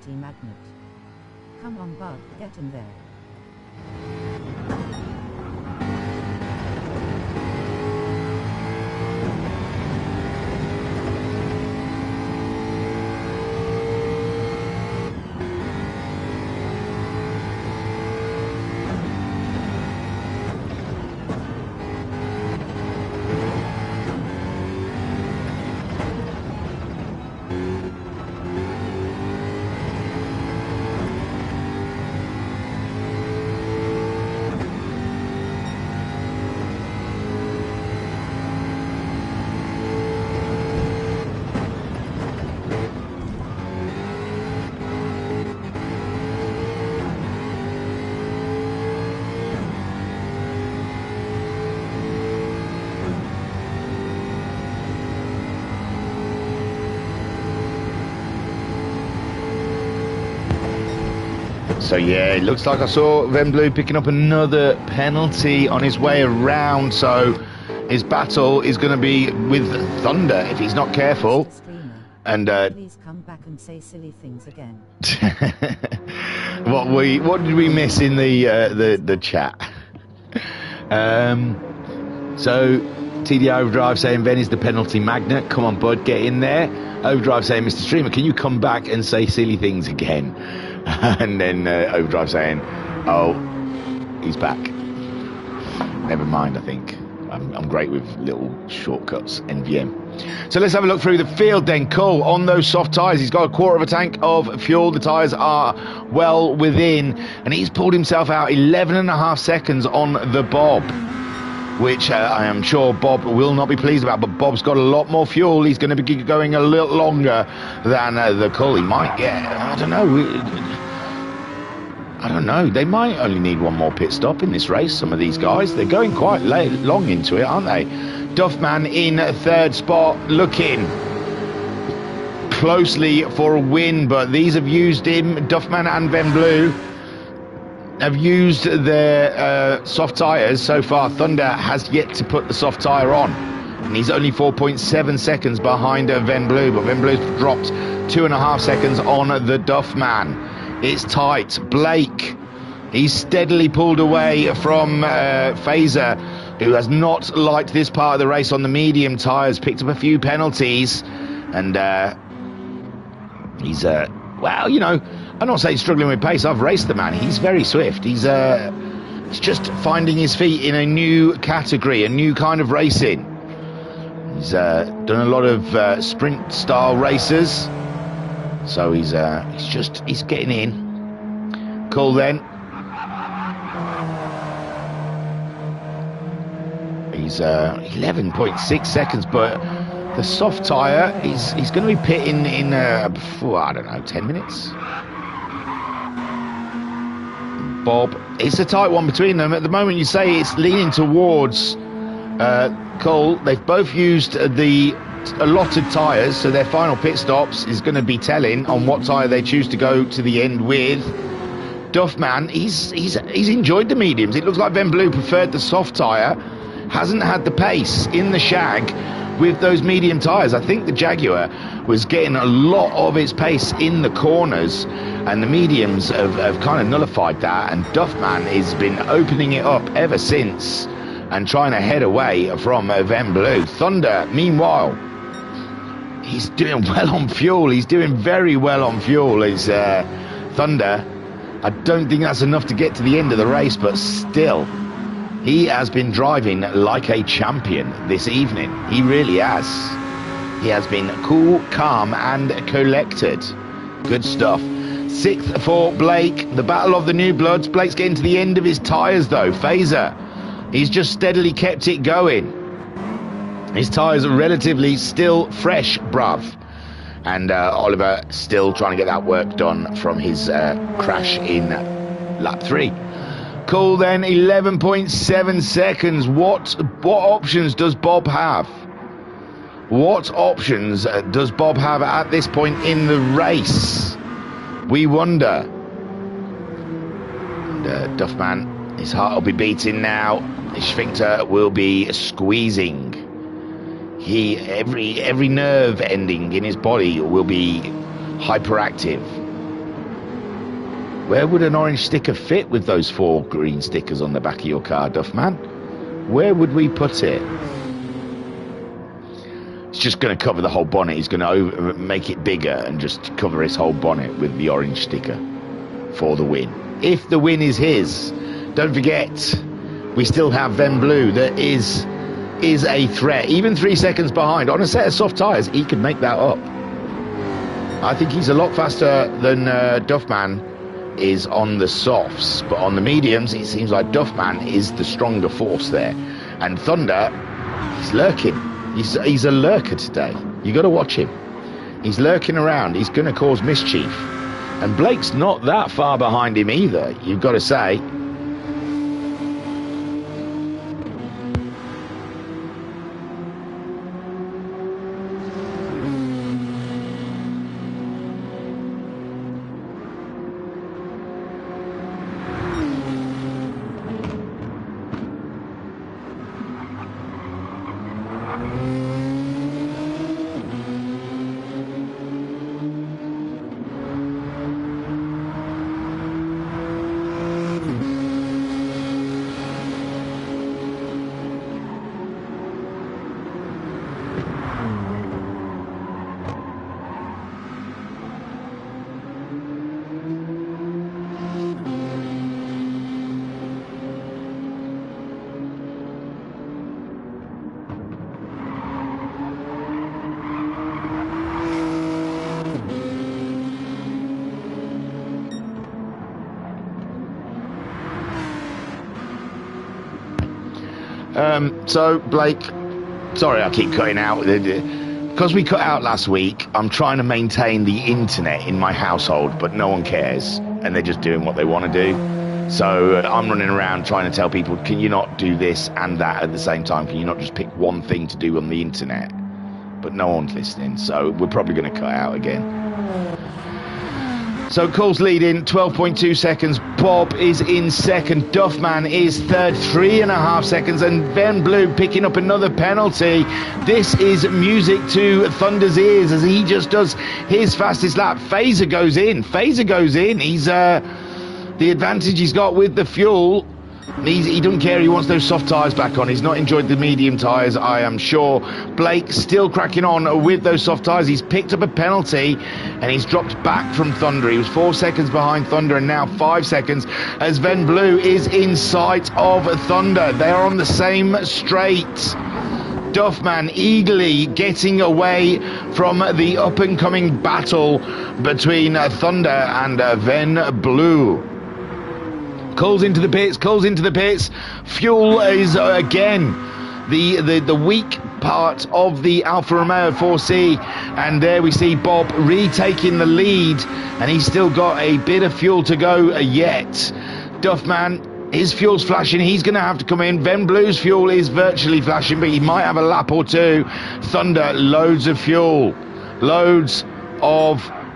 penalty magnet. Come on, bud, get in there. So yeah, it looks like I saw Van Blue picking up another penalty on his way around. So his battle is going to be with Thunder if he's not careful. And please come back and say silly things again. what did we miss in the chat? So TD Overdrive saying Ven is the penalty magnet. Come on, bud, get in there. Overdrive saying, Mr. Streamer, can you come back and say silly things again? And then Overdrive saying, oh, he's back. Never mind, I think. I'm great with little shortcuts, NVM. So let's have a look through the field then. Cole on those soft tyres. He's got a quarter of a tank of fuel. The tyres are well within. And he's pulled himself out 11.5 seconds on the Bob, which I am sure Bob will not be pleased about. But Bob's got a lot more fuel. He's going to be going a little longer than the Cole. He might get, I don't know. They might only need one more pit stop in this race, some of these guys. They're going quite long into it, aren't they? Duffman in third spot, looking closely for a win, but these have used him. Duffman and Ven Blue have used their soft tyres so far. Thunder has yet to put the soft tyre on, and he's only 4.7 seconds behind Ven Blue, but Ven Blue's dropped 2.5 seconds on the Duffman. It's tight. Blake, he's steadily pulled away from Phaser, who has not liked this part of the race on the medium tyres, picked up a few penalties, and he's, well, you know, I'm not saying struggling with pace. I've raced the man. He's very swift. He's just finding his feet in a new category, a new kind of racing. He's done a lot of sprint-style races. So he's getting in. Cool then. He's 11.6 seconds, but the soft tyre, he's going to be pitting in I don't know, 10 minutes. Bob, it's a tight one between them at the moment. You say it's leaning towards Cole. They've both used the allotted tyres, so their final pit stops is going to be telling on what tyre they choose to go to the end with. Duffman, he's enjoyed the mediums. It looks like Ven Blue preferred the soft tyre, hasn't had the pace in the shag with those medium tyres. I think the Jaguar was getting a lot of its pace in the corners, and the mediums have kind of nullified that, and Duffman has been opening it up ever since and trying to head away from Ven Blue. Thunder, meanwhile, he's doing well on fuel. He's doing very well on fuel. Is Thunder. I don't think that's enough to get to the end of the race, but still, he has been driving like a champion this evening. He really has. He has been cool, calm, and collected. Good stuff. 6th for Blake. The battle of the new bloods. Blake's getting to the end of his tyres, though. Phaser, he's just steadily kept it going. His tyres are relatively still fresh, bruv. And Oliver still trying to get that work done from his crash in lap 3. Cool then, 11.7 seconds. What options does Bob have? What options does Bob have at this point in the race? We wonder. And Duffman, his heart will be beating now. His sphincter will be squeezing. Every nerve ending in his body will be hyperactive. Where would an orange sticker fit with those 4 green stickers on the back of your car, Duffman? Where would we put it? He's just going to cover the whole bonnet. He's going to make it bigger and just cover his whole bonnet with the orange sticker for the win. If the win is his, don't forget, we still have Ven Blue that is a threat. Even 3 seconds behind. On a set of soft tyres, he could make that up. I think he's a lot faster than Duffman is on the softs, but on the mediums, it seems like Duffman is the stronger force there. And Thunder, he's lurking. He's a lurker today. You got to watch him. He's lurking around. He's going to cause mischief. And Blake's not that far behind him either, you've got to say. So, Blake, sorry I keep cutting out. Because we cut out last week, I'm trying to maintain the internet in my household, but no one cares, and they're just doing what they want to do. So I'm running around trying to tell people, can you not do this and that at the same time? Can you not just pick one thing to do on the internet? But no one's listening, so we're probably going to cut out again. So Cole's leading, 12.2 seconds. Bob is in second. Duffman is third, 3.5 seconds. And Ven Blue picking up another penalty. This is music to Thunder's ears as he just does his fastest lap. Phaser goes in. He's the advantage he's got with the fuel. He doesn't care. He wants those soft tyres back on. He's not enjoyed the medium tyres, I am sure. Blake still cracking on with those soft tyres. He's picked up a penalty and he's dropped back from Thunder. He was 4 seconds behind Thunder and now 5 seconds as Ven Blue is in sight of Thunder. They are on the same straight. Duffman eagerly getting away from the up-and-coming battle between Thunder and Ven Blue. Coles into the pits. Fuel is again the weak part of the Alfa Romeo 4C, and there we see Bob retaking the lead, and he's still got a bit of fuel to go yet. Duffman, his fuel's flashing, he's going to have to come in. Ven Blue's fuel is virtually flashing, but he might have a lap or two. Thunder, loads of fuel.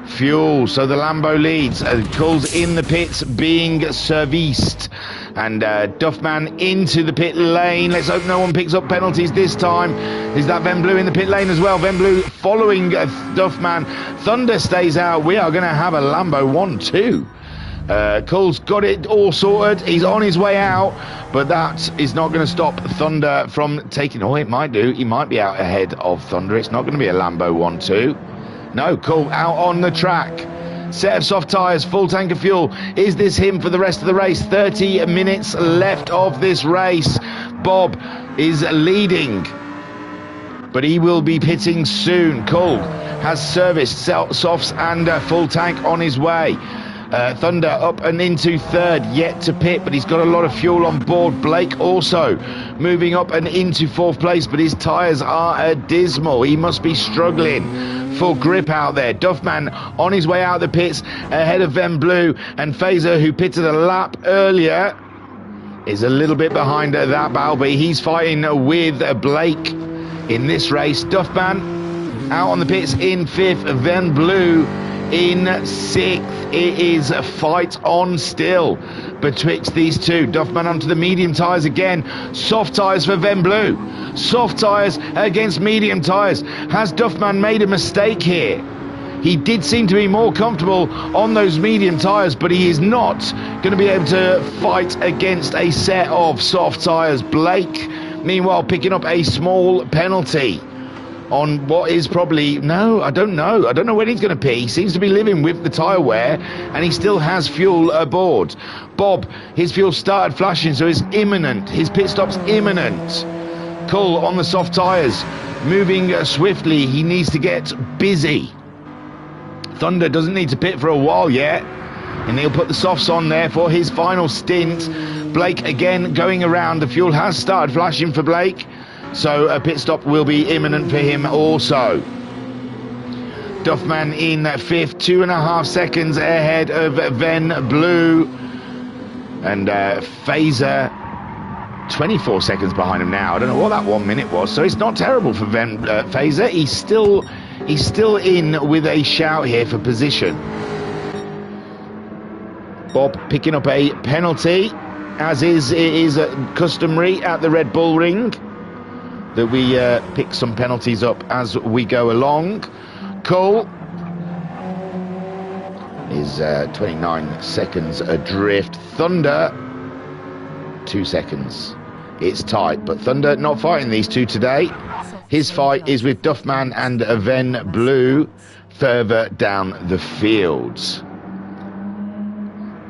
So the Lambo leads. Coles in the pits being serviced. And Duffman into the pit lane. Let's hope no one picks up penalties this time. Is that Ven Blue in the pit lane as well? Ven Blue following Duffman. Thunder stays out. We are going to have a Lambo 1-2. Cole's got it all sorted. He's on his way out, but that is not going to stop Thunder from taking... Oh, it might do. He might be out ahead of Thunder. It's not going to be a Lambo 1-2. No, Cole out on the track. Set of soft tyres, full tank of fuel. Is this him for the rest of the race? 30 minutes left of this race. Bob is leading, but he will be pitting soon. Cole has serviced softs and full tank on his way. Thunder up and into third, yet to pit, but he's got a lot of fuel on board. Blake also moving up and into fourth place, but his tyres are dismal. He must be struggling for grip out there. Duffman on his way out of the pits ahead of Ven Blue, and Phaser, who pitted a lap earlier, is a little bit behind that battle, but he's fighting with Blake in this race. Duffman out on the pits in fifth, Ven Blue in sixth. It is a fight on still betwixt these two. Duffman onto the medium tyres again. Soft tyres for Ven Blue. Soft tyres against medium tyres. Has Duffman made a mistake here? He did seem to be more comfortable on those medium tyres, but he is not going to be able to fight against a set of soft tyres. Blake, meanwhile, picking up a small penalty on what is probably, no, I don't know when he's going to pit. He seems to be living with the tyre wear, and he still has fuel aboard. Bob, his fuel started flashing, so it's imminent. His pit stop's imminent. Cull on the soft tyres, moving swiftly. He needs to get busy. Thunder doesn't need to pit for a while yet, and he'll put the softs on there for his final stint. Blake again going around. The fuel has started flashing for Blake, so a pit stop will be imminent for him also. Duffman in fifth, 2.5 seconds ahead of Ven Blue, and Phaser 24 seconds behind him now. I don't know what that 1 minute was, so it's not terrible for Phaser. He's still in with a shout here for position. Bob picking up a penalty, as it is customary at the Red Bull Ring, that we pick some penalties up as we go along. Cole is 29 seconds adrift. Thunder, 2 seconds. It's tight, but Thunder not fighting these two today. His fight is with Duffman and Ven Blue further down the field.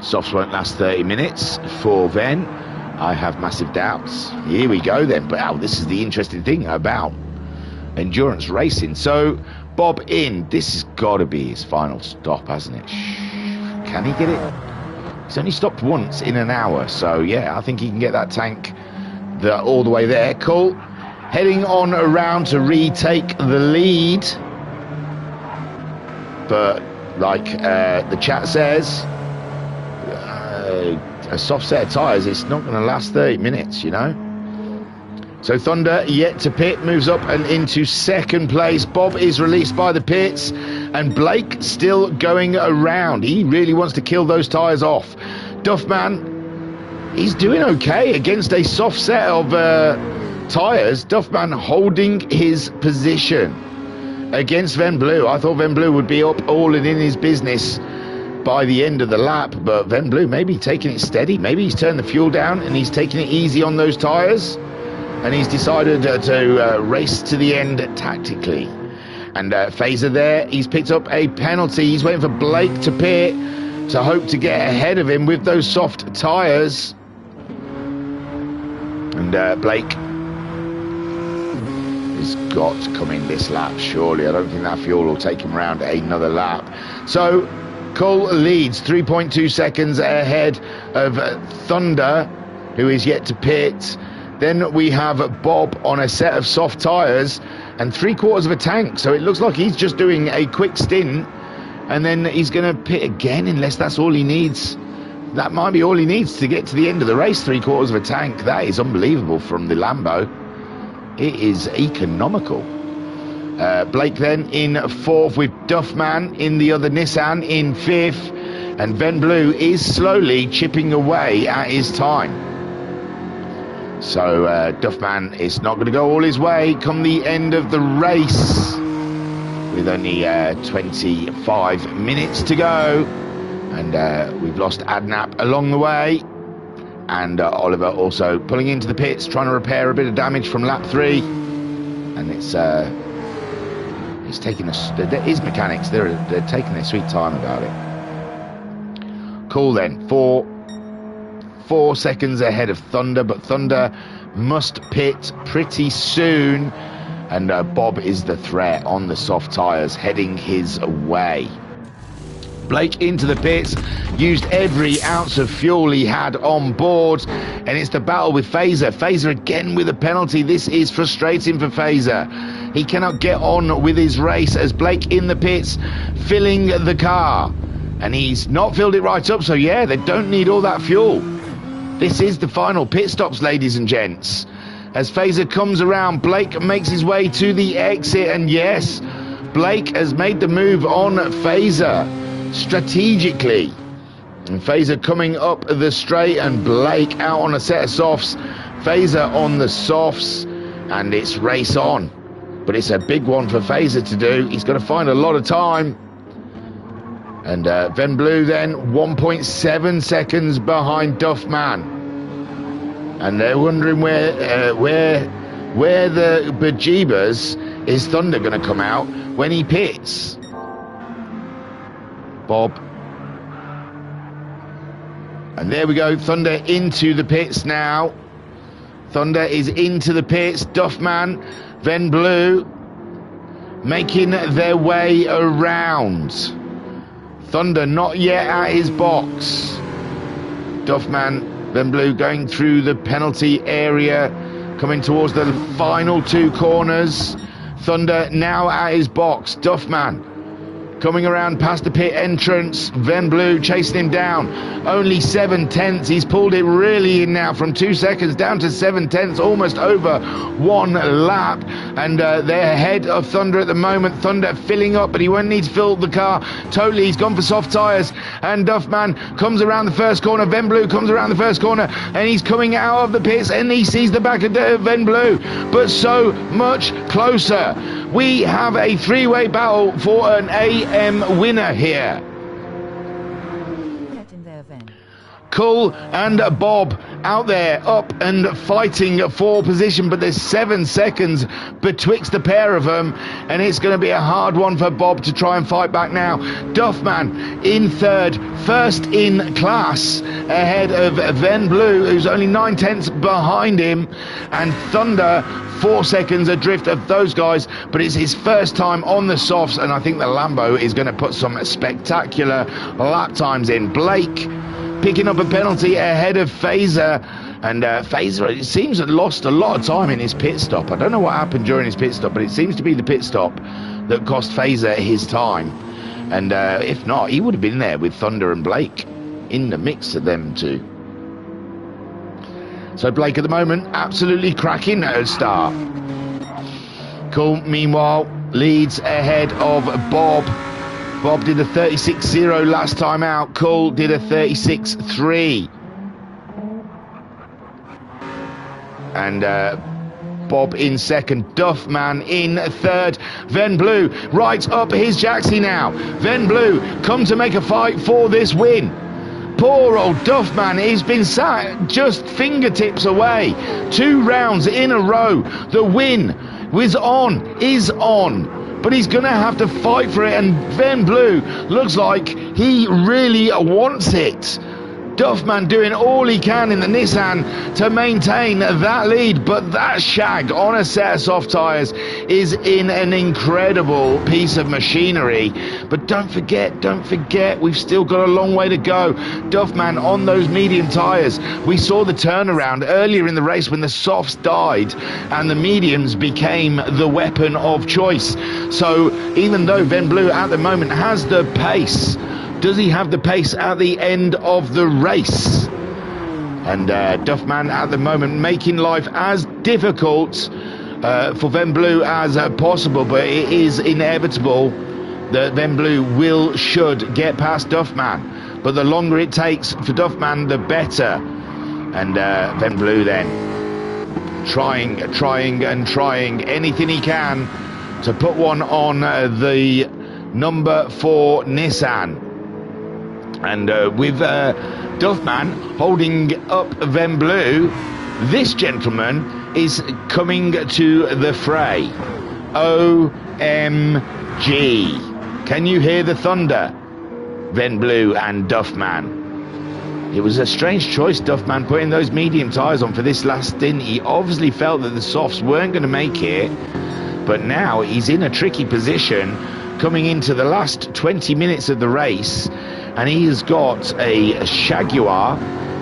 Softs won't last 30 minutes for Ven. I have massive doubts. Here we go then. But this is the interesting thing about endurance racing. So Bob in. This has got to be his final stop, hasn't it? Can he get it? He's only stopped once in an hour, so yeah, I think he can get that tank all the way there. Cool. Heading on around to retake the lead. But like the chat says, a soft set of tyres, it's not going to last 30 minutes, you know. So Thunder yet to pit, moves up and into second place. Bob is released by the pits, and Blake still going around. He really wants to kill those tyres off. Duffman, he's doing okay against a soft set of tyres. Duffman holding his position against Ven Blue. I thought Ven Blue would be up all in his business by the end of the lap, but Ven Blue maybe taking it steady. Maybe he's turned the fuel down and he's taking it easy on those tyres, and he's decided to race to the end tactically. And Phaser there, he's picked up a penalty. He's waiting for Blake to pit to hope to get ahead of him with those soft tyres. And Blake has got to come in this lap, surely. I don't think that fuel will take him round another lap. So Cole leads 3.2 seconds ahead of Thunder, who is yet to pit. Then we have Bob on a set of soft tyres and 3/4 of a tank, so it looks like he's just doing a quick stint, and then he's going to pit again, unless that's all he needs. That might be all he needs to get to the end of the race. 3/4 of a tank. That is unbelievable from the Lambo. It is economical. Blake then in fourth, with Duffman in the other Nissan in fifth, and Ven Blue is slowly chipping away at his time. So Duffman is not going to go all his way come the end of the race, with only 25 minutes to go. And we've lost Adnap along the way, and Oliver also pulling into the pits, trying to repair a bit of damage from lap 3. And it's taking his mechanics, they're taking their sweet time about it. Cool then, 4 seconds ahead of Thunder, but Thunder must pit pretty soon, and Bob is the threat on the soft tyres heading his way. Blake into the pits, used every ounce of fuel he had on board, and it's the battle with Phaser. Phaser again with a penalty. This is frustrating for Phaser. He cannot get on with his race as Blake in the pits filling the car, and he's not filled it right up, so yeah, they don't need all that fuel. This is the final pit stops, ladies and gents. As Phaser comes around, Blake makes his way to the exit, and yes, Blake has made the move on Phaser strategically. And Phaser coming up the straight, and Blake out on a set of softs. Phaser on the softs, and it's race on. But it's a big one for Phaser to do. He's going to find a lot of time. And Ven Blue then 1.7 seconds behind Duffman. And they're wondering where the bejeebers is Thunder going to come out when he pits. Bob. And there we go, Thunder into the pits now. Thunder is into the pits. Duffman, Ven Blue making their way around. Thunder not yet at his box. Duffman, Ven Blue going through the penalty area, coming towards the final two corners. Thunder now at his box. Duffman coming around past the pit entrance. Ven Blue chasing him down. Only 7/10. He's pulled it really in now from 2 seconds down to 7/10, almost over 1 lap. And they're ahead of Thunder at the moment. Thunder filling up, but he won't need to fill the car totally. He's gone for soft tyres. And Duffman comes around the first corner. Ven Blue comes around the first corner, and he's coming out of the pits, and he sees the back of Ven Blue, but so much closer. We have a three-way battle for an AM winner here. Get in there, Ven. Cull and Bob out there, up and fighting for position, but there's 7 seconds betwixt the pair of them, and it's going to be a hard one for Bob to try and fight back now. Duffman in third, first in class, ahead of Ven Blue, who's only 9/10 behind him, and Thunder 4 seconds adrift of those guys, but it's his first time on the softs, and I think the Lambo is going to put some spectacular lap times in. Blake picking up a penalty ahead of Phaser, and Phaser, it seems, had lost a lot of time in his pit stop. I don't know what happened during his pit stop, but it seems to be the pit stop that cost Phaser his time, and if not, he would have been there with Thunder and Blake in the mix of them two. So Blake at the moment absolutely cracking at a start. Cull meanwhile leads ahead of Bob. Bob did a 36.0 last time out. Cull did a 36.3. And Bob in second. Duffman in third. Ven Blue right up his jacksie now. Ven Blue come to make a fight for this win. Poor old Duffman, he's been sat just fingertips away. 2 rounds in a row. The win is on. But he's going to have to fight for it, and Ven Blue looks like he really wants it. Duffman doing all he can in the Nissan to maintain that lead, but that shag on a set of soft tyres is in an incredible piece of machinery. But don't forget, we've still got a long way to go. Duffman on those medium tyres. We saw the turnaround earlier in the race when the softs died and the mediums became the weapon of choice. So even though Ven Blue at the moment has the pace, does he have the pace at the end of the race? And Duffman at the moment making life as difficult for Ven Blue as possible, but it is inevitable that Ven Blue should get past Duffman. But the longer it takes for Duffman, the better. And Ven Blue then trying anything he can to put one on the number 4 Nissan. And with Duffman holding up Ven Blue, this gentleman is coming to the fray. OMG. Can you hear the thunder? Ven Blue and Duffman. It was a strange choice, Duffman, putting those medium tyres on for this last stint. He obviously felt that the softs weren't going to make it, but now he's in a tricky position coming into the last 20 minutes of the race, and he has got a Jaguar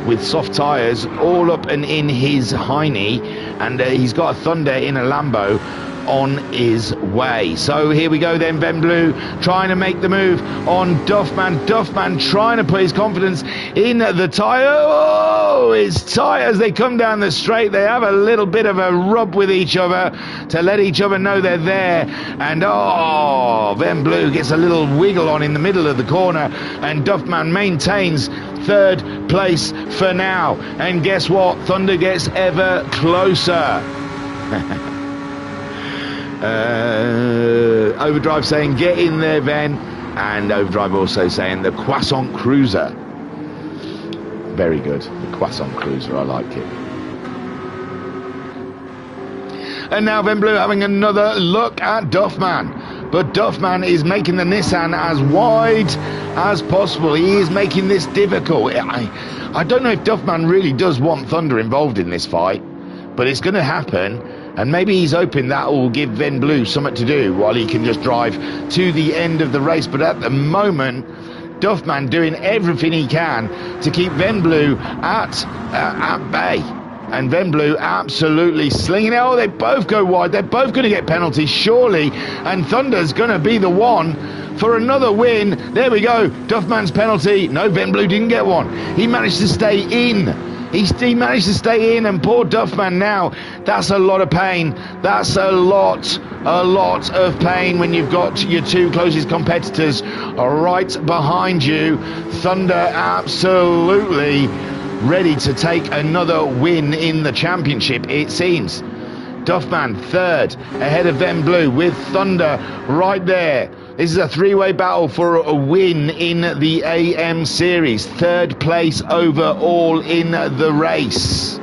with soft tyres all up and in his hiney, and he's got a Thunder in a Lambo on his way. So here we go then, Ven Blue trying to make the move on Duffman. Duffman trying to put his confidence in the tyre. Oh, his tyres, they come down the straight, they have a little bit of a rub with each other to let each other know they're there, and oh, Ven Blue gets a little wiggle on in the middle of the corner, and Duffman maintains third place for now. And guess what? Thunder gets ever closer. Overdrive saying, get in there, Ven. And Overdrive also saying the Croissant Cruiser. Very good. The Croissant Cruiser, I like it. And now Ven Blue having another look at Duffman. But Duffman is making the Nissan as wide as possible. He is making this difficult. I don't know if Duffman really does want Thunder involved in this fight, but it's going to happen. And maybe he's hoping that will give Ven Blue something to do while he can just drive to the end of the race. But at the moment, Duffman doing everything he can to keep Ven Blue at bay. And Ven Blue absolutely slinging it. Oh, they both go wide. They're both going to get penalties, surely. And Thunder's going to be the one for another win. There we go. Duffman's penalty. No, Ven Blue didn't get one. He managed to stay in. He managed to stay in, and poor Duffman now. That's a lot of pain. That's a lot of pain when you've got your two closest competitors right behind you. Thunder absolutely ready to take another win in the championship, it seems. Duffman third ahead of Ven Blue with Thunder right there. This is a three-way battle for a win in the AM series. Third place overall in the race.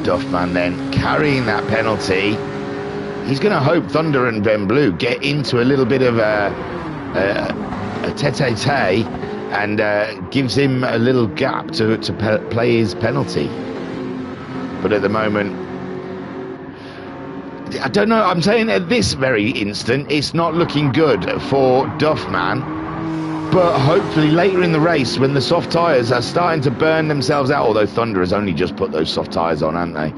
Duffman then carrying that penalty. He's going to hope Thunder and Ven Blue get into a little bit of a tete-a-tete and gives him a little gap to play his penalty. But at the moment, I don't know, I'm saying at this very instant, it's not looking good for Duffman. But hopefully later in the race, when the soft tyres are starting to burn themselves out, although Thunder has only just put those soft tyres on, haven't they?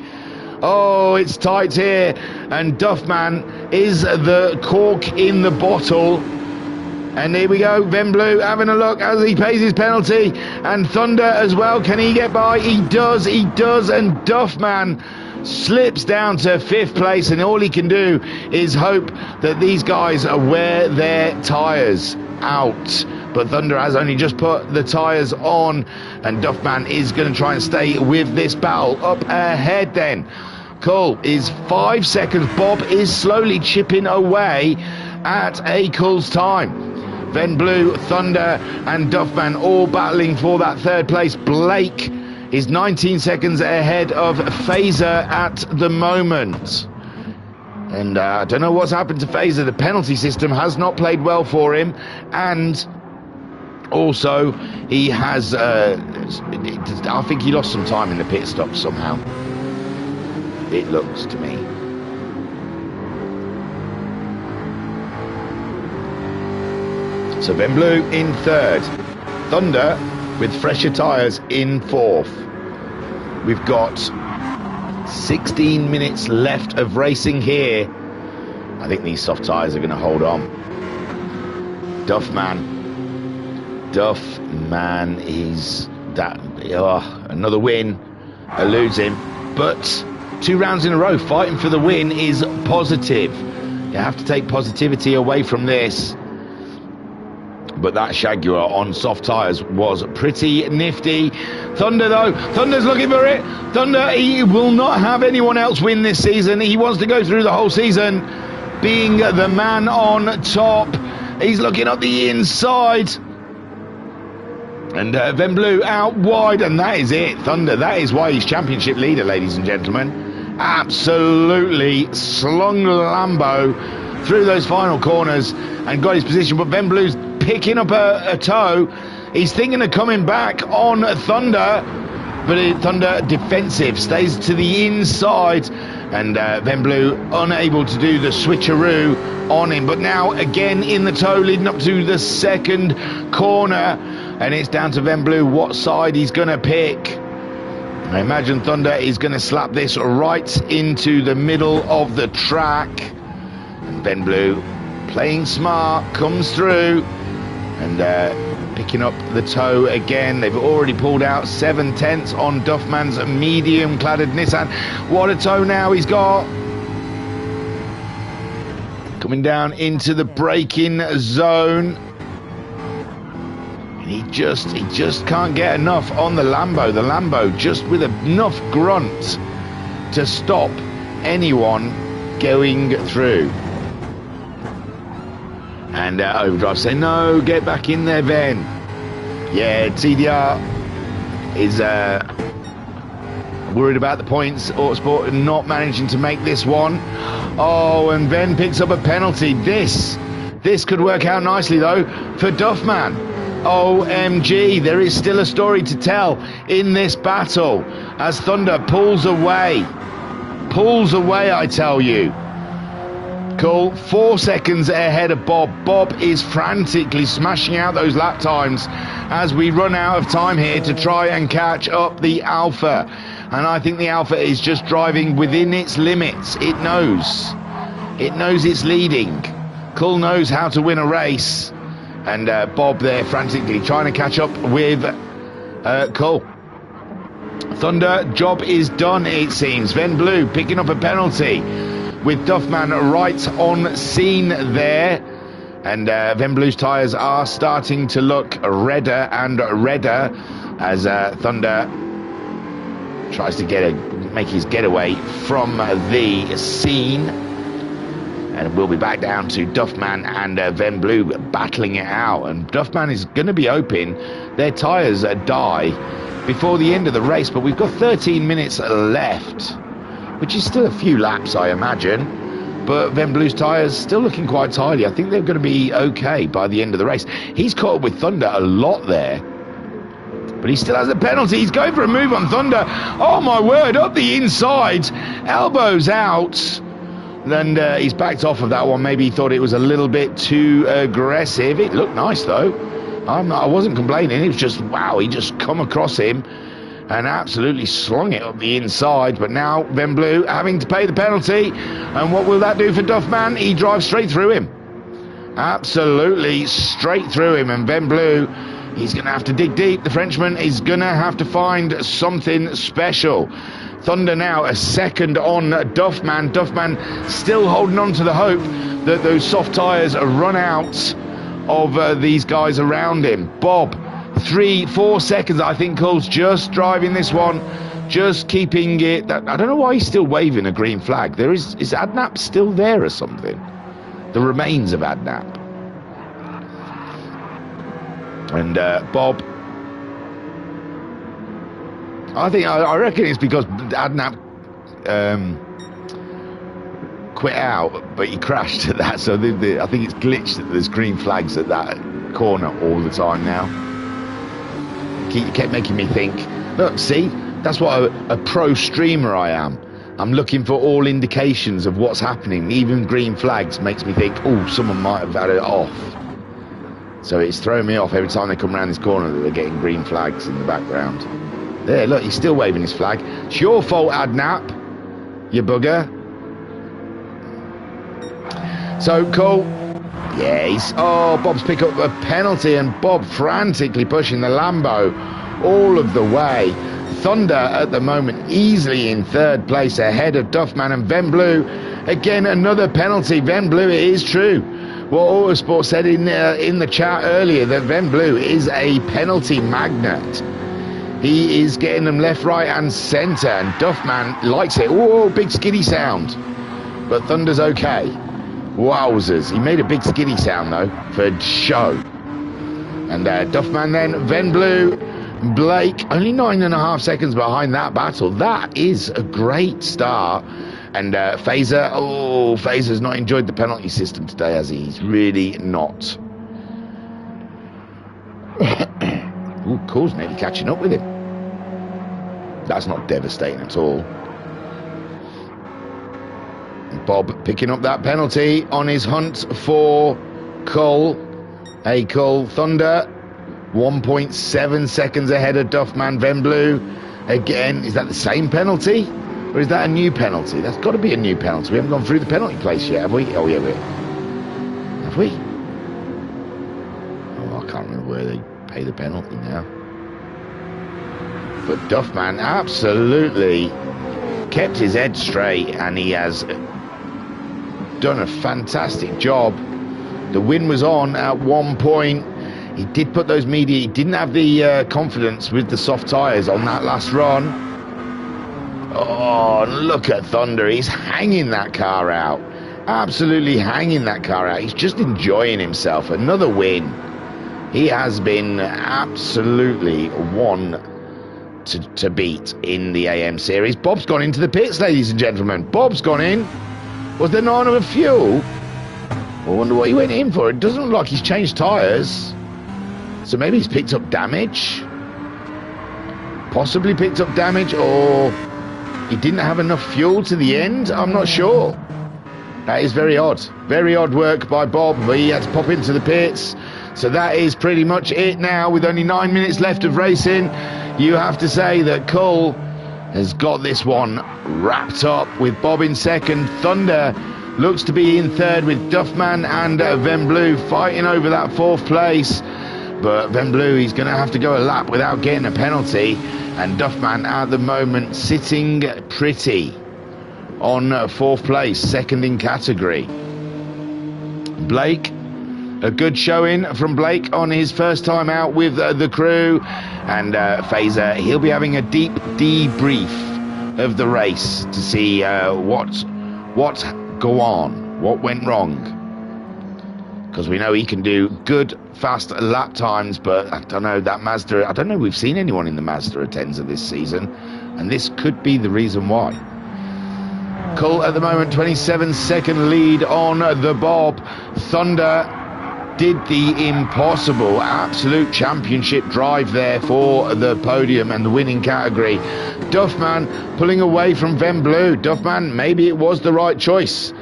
Oh, it's tight here, and Duffman is the cork in the bottle. And here we go, Ven Blue having a look as he pays his penalty, and Thunder as well. Can he get by? He does, and Duffman slips down to fifth place, and all he can do is hope that these guys wear their tyres out. But Thunder has only just put the tyres on, and Duffman is going to try and stay with this battle. Up ahead then, Cole is 5 seconds. Bob is slowly chipping away at Akel's time. Ven Blue, Thunder and Duffman all battling for that third place. Blake is 19 seconds ahead of Phaser at the moment. And I don't know what's happened to Phaser. The penalty system has not played well for him, and also he has I think he lost some time in the pit stop somehow, it looks to me. So Ven Blue in third, Thunder with fresher tyres in fourth. We've got 16 minutes left of racing here. I think these soft tyres are going to hold on. Duffman is that another win eludes him, but 2 rounds in a row fighting for the win is positive. You have to take positivity away from this. But that Jaguar on soft tyres was pretty nifty. Thunder though, Thunder's looking for it. Thunder, he will not have anyone else win this season. He wants to go through the whole season being the man on top. He's looking up the inside. And Ven Blue out wide, and that is it. Thunder, that is why he's championship leader, ladies and gentlemen. Absolutely slung Lambo through those final corners and got his position. But Ven Blue's picking up a toe. He's thinking of coming back on Thunder, but Thunder defensive, stays to the inside, and Ven Blue unable to do the switcheroo on him. But now again in the toe leading up to the second corner, and it's down to Ven Blue what side he's going to pick. I imagine Thunder is going to slap this right into the middle of the track. And Ven Blue, playing smart, comes through and picking up the toe again. They've already pulled out 7/10 on Duffman's medium-cladded Nissan. What a toe now he's got. Coming down into the braking zone. And he just can't get enough on the Lambo. The Lambo just with enough grunt to stop anyone going through. And Overdrive say, no, get back in there, Ven. Yeah, TDR is worried about the points. Autosport not managing to make this one. Oh, and Ven picks up a penalty. This could work out nicely, though, for Duffman. OMG, there is still a story to tell in this battle as Thunder pulls away, I tell you. Cool, 4 seconds ahead of Bob. Bob is frantically smashing out those lap times as we run out of time here to try and catch up the Alpha. And I think the Alpha is just driving within its limits. It knows it's leading. Cool knows how to win a race. And Bob there frantically trying to catch up with Cool. Thunder, job is done, it seems. Ven Blue picking up a penalty with Duffman right on scene there. And Ven Blue's tyres are starting to look redder and redder as Thunder tries to make his getaway from the scene. And we'll be back down to Duffman and Ven Blue battling it out. And Duffman is going to be hoping their tyres die before the end of the race. But we've got 13 minutes left, which is still a few laps, I imagine. But Ven Blue's tyres still looking quite tidy. I think they're going to be okay by the end of the race. He's caught up with Thunder a lot there. But he still has a penalty. He's going for a move on Thunder. Oh, my word, up the inside. Elbows out. And he's backed off of that one. Maybe he thought it was a little bit too aggressive. It looked nice, though. I wasn't complaining. It was just, wow, he just come across him and absolutely slung it up the inside. But now Ven Blue having to pay the penalty. And what will that do for Duffman? He drives straight through him. Absolutely straight through him. And Ven Blue, he's going to have to dig deep. The Frenchman is going to have to find something special. Thunder now a second on Duffman. Duffman still holding on to the hope that those soft tyres run out of these guys around him. Bob, 3-4 seconds. I think Cole's just driving this one, just keeping it. I don't know why he's still waving a green flag. Is Adnap still there or something? The remains of Adnap. And Bob, I reckon it's because Adnap quit out, but he crashed at that. So I think it's glitched that there's green flags at that corner all the time now. Kept making me think, look, see, that's what a pro streamer I am. I'm looking for all indications of what's happening. Even green flags makes me think, oh, someone might have had it off. So it's throwing me off every time they come around this corner that they're getting green flags in the background. There, look, he's still waving his flag. It's your fault, Adnap, you bugger. So, Cole, yeah, Bob's picked up a penalty, and Bob frantically pushing the Lambo all of the way. Thunder at the moment easily in third place ahead of Duffman and Ven Blue. Again, another penalty. Ven Blue, it is true what Autosport said in the chat earlier, that Ven Blue is a penalty magnet. He is getting them left, right and centre, and Duffman likes it. Whoa, big skiddy sound. But Thunder's okay. Wowzers. He made a big skiddy sound, though, for show. And Duffman then, Ven Blue, Blake, only 9.5 seconds behind that battle. That is a great start. And Phaser's not enjoyed the penalty system today, has he? He's really not. Ooh, Cole's nearly catching up with him. That's not devastating at all. Bob picking up that penalty on his hunt for Cole. Hey, Cole, Thunder, 1.7 seconds ahead of Duffman. Ven Blue, again, is that the same penalty? Or is that a new penalty? That's got to be a new penalty. We haven't gone through the penalty place yet, have we? Oh, yeah, have we? Oh, I can't remember where they pay the penalty now. But Duffman absolutely kept his head straight, and he has done a fantastic job. The win was on at one point. He did put those he didn't have the confidence with the soft tyres on that last run. Oh, look at Thunder. He's hanging that car out. Absolutely hanging that car out. He's just enjoying himself. Another win. He has been absolutely one to beat in the AM series. Bob's gone into the pits, ladies and gentlemen. Bob's gone in. Was there not enough fuel? I wonder what he went in for. It doesn't look like he's changed tyres. So maybe he's picked up damage. Possibly picked up damage, or he didn't have enough fuel to the end. I'm not sure. That is very odd. Very odd work by Bob, but he had to pop into the pits. So that is pretty much it now. With only 9 minutes left of racing, you have to say that Cull has got this one wrapped up, with Bob in second. Thunder looks to be in third, with Duffman and Van Blue fighting over that fourth place. But Van Blue, he's going to have to go a lap without getting a penalty. And Duffman at the moment sitting pretty on fourth place, second in category. Blake, a good showing from Blake on his first time out with the crew. And Fazer, he'll be having a deep debrief of the race to see what go on, what went wrong. Because we know he can do good, fast lap times, but I don't know, that Mazda, I don't know we've seen anyone in the Mazda 10s of this season, and this could be the reason why. Cull at the moment, 27-second lead on the Bob. Thunder did the impossible, absolute championship drive there for the podium and the winning category. Duffman pulling away from Van Blue. Duffman, maybe it was the right choice.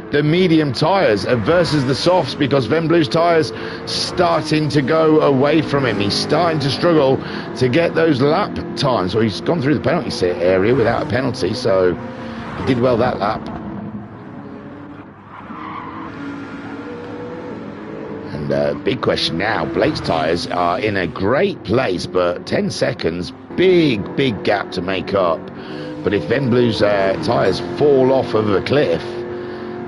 The medium tyres versus the softs, because Van Blue's tyres starting to go away from him. He's starting to struggle to get those lap times. Well, he's gone through the penalty area without a penalty, so he did well that lap. And big question now, Blake's tyres are in a great place, but 10 seconds, big gap to make up. But if Van Blue's tyres fall off of a cliff,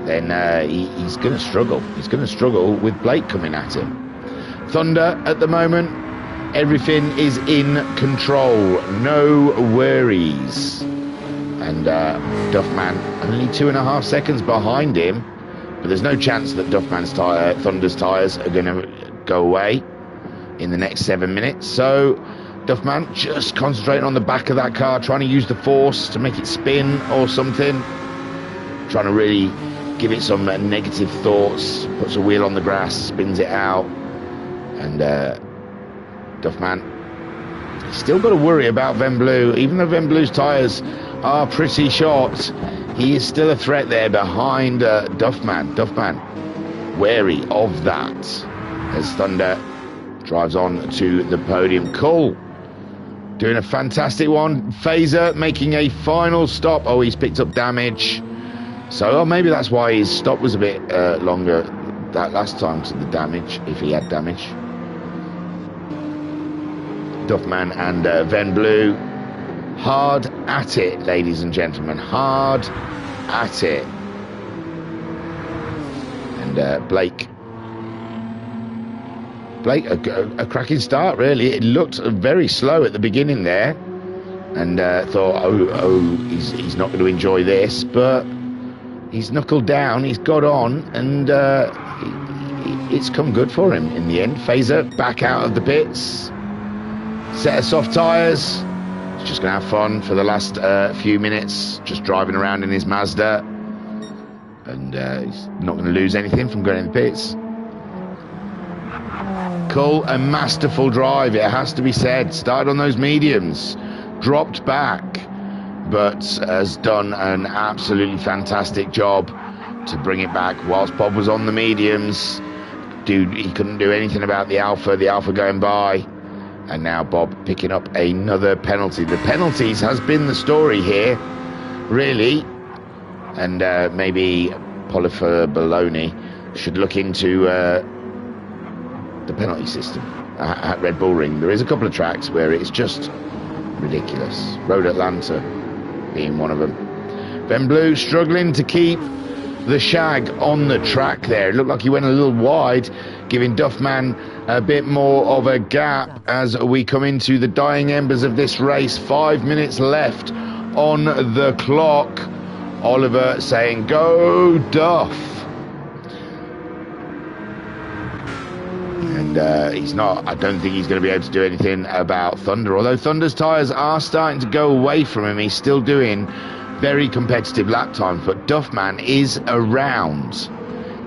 then he's going to struggle. He's going to struggle with Blake coming at him. Thunder at the moment, everything is in control. No worries. And Duffman only 2.5 seconds behind him, but there's no chance that Thunder's tyres are going to go away in the next 7 minutes. So Duffman just concentrating on the back of that car, trying to use the force to make it spin or something, trying to really give it some negative thoughts, puts a wheel on the grass, spins it out. And Duffman, he's still got to worry about Van Blue. Even though Van Blue's tyres are pretty short, he is still a threat there behind Duffman. Duffman wary of that as Thunder drives on to the podium. Cull doing a fantastic one. Fazer making a final stop. Oh, he's picked up damage. So maybe that's why his stop was a bit longer that last time, to the damage, if he had damage. Duffman and Van Blue hard at it, ladies and gentlemen, hard at it. And Blake, a cracking start, really. It looked very slow at the beginning there, and thought, oh, he's not going to enjoy this, but he's knuckled down, he's got on, and it's come good for him in the end. Fazer back out of the pits, set of soft tyres. He's just going to have fun for the last few minutes, just driving around in his Mazda, and he's not going to lose anything from going in the pits. Cull, a masterful drive, it has to be said. Started on those mediums, dropped back, but has done an absolutely fantastic job to bring it back. Whilst Bob was on the mediums, he couldn't do anything about the Alpha going by. And now Bob picking up another penalty. The penalties has been the story here, really. And maybe Polifer Baloney should look into the penalty system at Red Bull Ring. There is a couple of tracks where it's just ridiculous. Road Atlanta being one of them. Van Blue struggling to keep the shag on the track there. It looked like he went a little wide, giving Duffman a bit more of a gap as we come into the dying embers of this race. 5 minutes left on the clock. Oliver saying, go Duff. And he's not, I don't think he's going to be able to do anything about Thunder. Although Thunder's tyres are starting to go away from him, he's still doing very competitive lap times. But Duffman is around.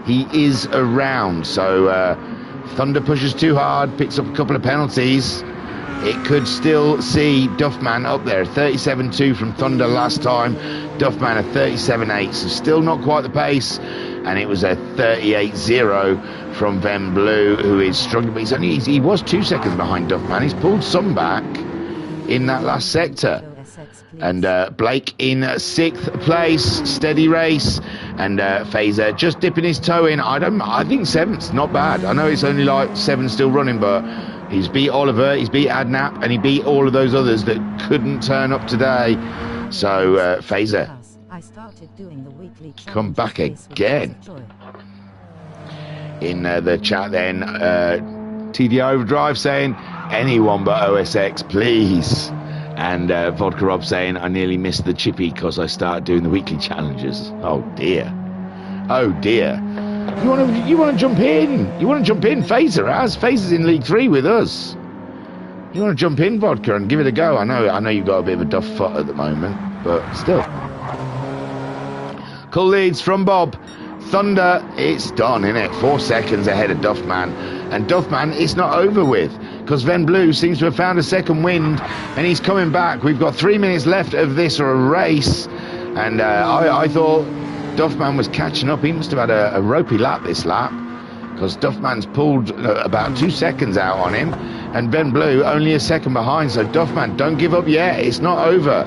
He is around. So Thunder pushes too hard, picks up a couple of penalties. It could still see Duffman up there. 37.2 from Thunder last time. Duffman a 37.8, so still not quite the pace. And it was a 38.0 from Ven Blue, who is struggling. But he was 2 seconds behind Duffman. He's pulled some back in that last sector. And Blake in 6th place, steady race. And Fazer just dipping his toe in. I think 7th's not bad. I know it's only like 7 still running, but he's beat Oliver, he's beat Adnap, and he beat all of those others that couldn't turn up today. So Fazer, come back again. In the chat then, TDI Overdrive saying, anyone but OSX, please. And Vodka Rob saying, I nearly missed the chippy because I started doing the weekly challenges. Oh dear. Oh dear. You want to jump in? You want to jump in? Fazer has. Fazer's in League 3 with us. You want to jump in, Vodka, and give it a go? I know you've got a bit of a duff foot at the moment, but still. Cool leads from Bob. Thunder, it's done, innit? 4 seconds ahead of Duffman. And Duffman, it's not over with, because Ven Blue seems to have found a second wind, and he's coming back. We've got 3 minutes left of this race, and I thought Duffman was catching up. He must have had a ropey lap this lap, because Duffman's pulled about 2 seconds out on him, and Ven Blue only a second behind. So Duffman, don't give up yet. It's not over.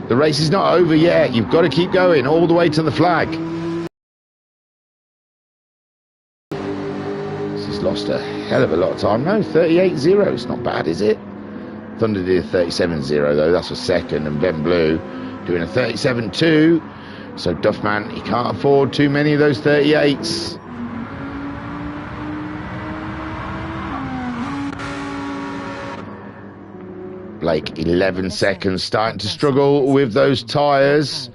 The race is not over yet. You've got to keep going all the way to the flag. This has lost a hell of a lot of time. No, 38.0. It's not bad, is it? Thunder did a 37.0 though. That's a second, and Ven Blue doing a 37.2. So Duffman, he can't afford too many of those 38s. Blake 11 seconds, starting to struggle with those tyres.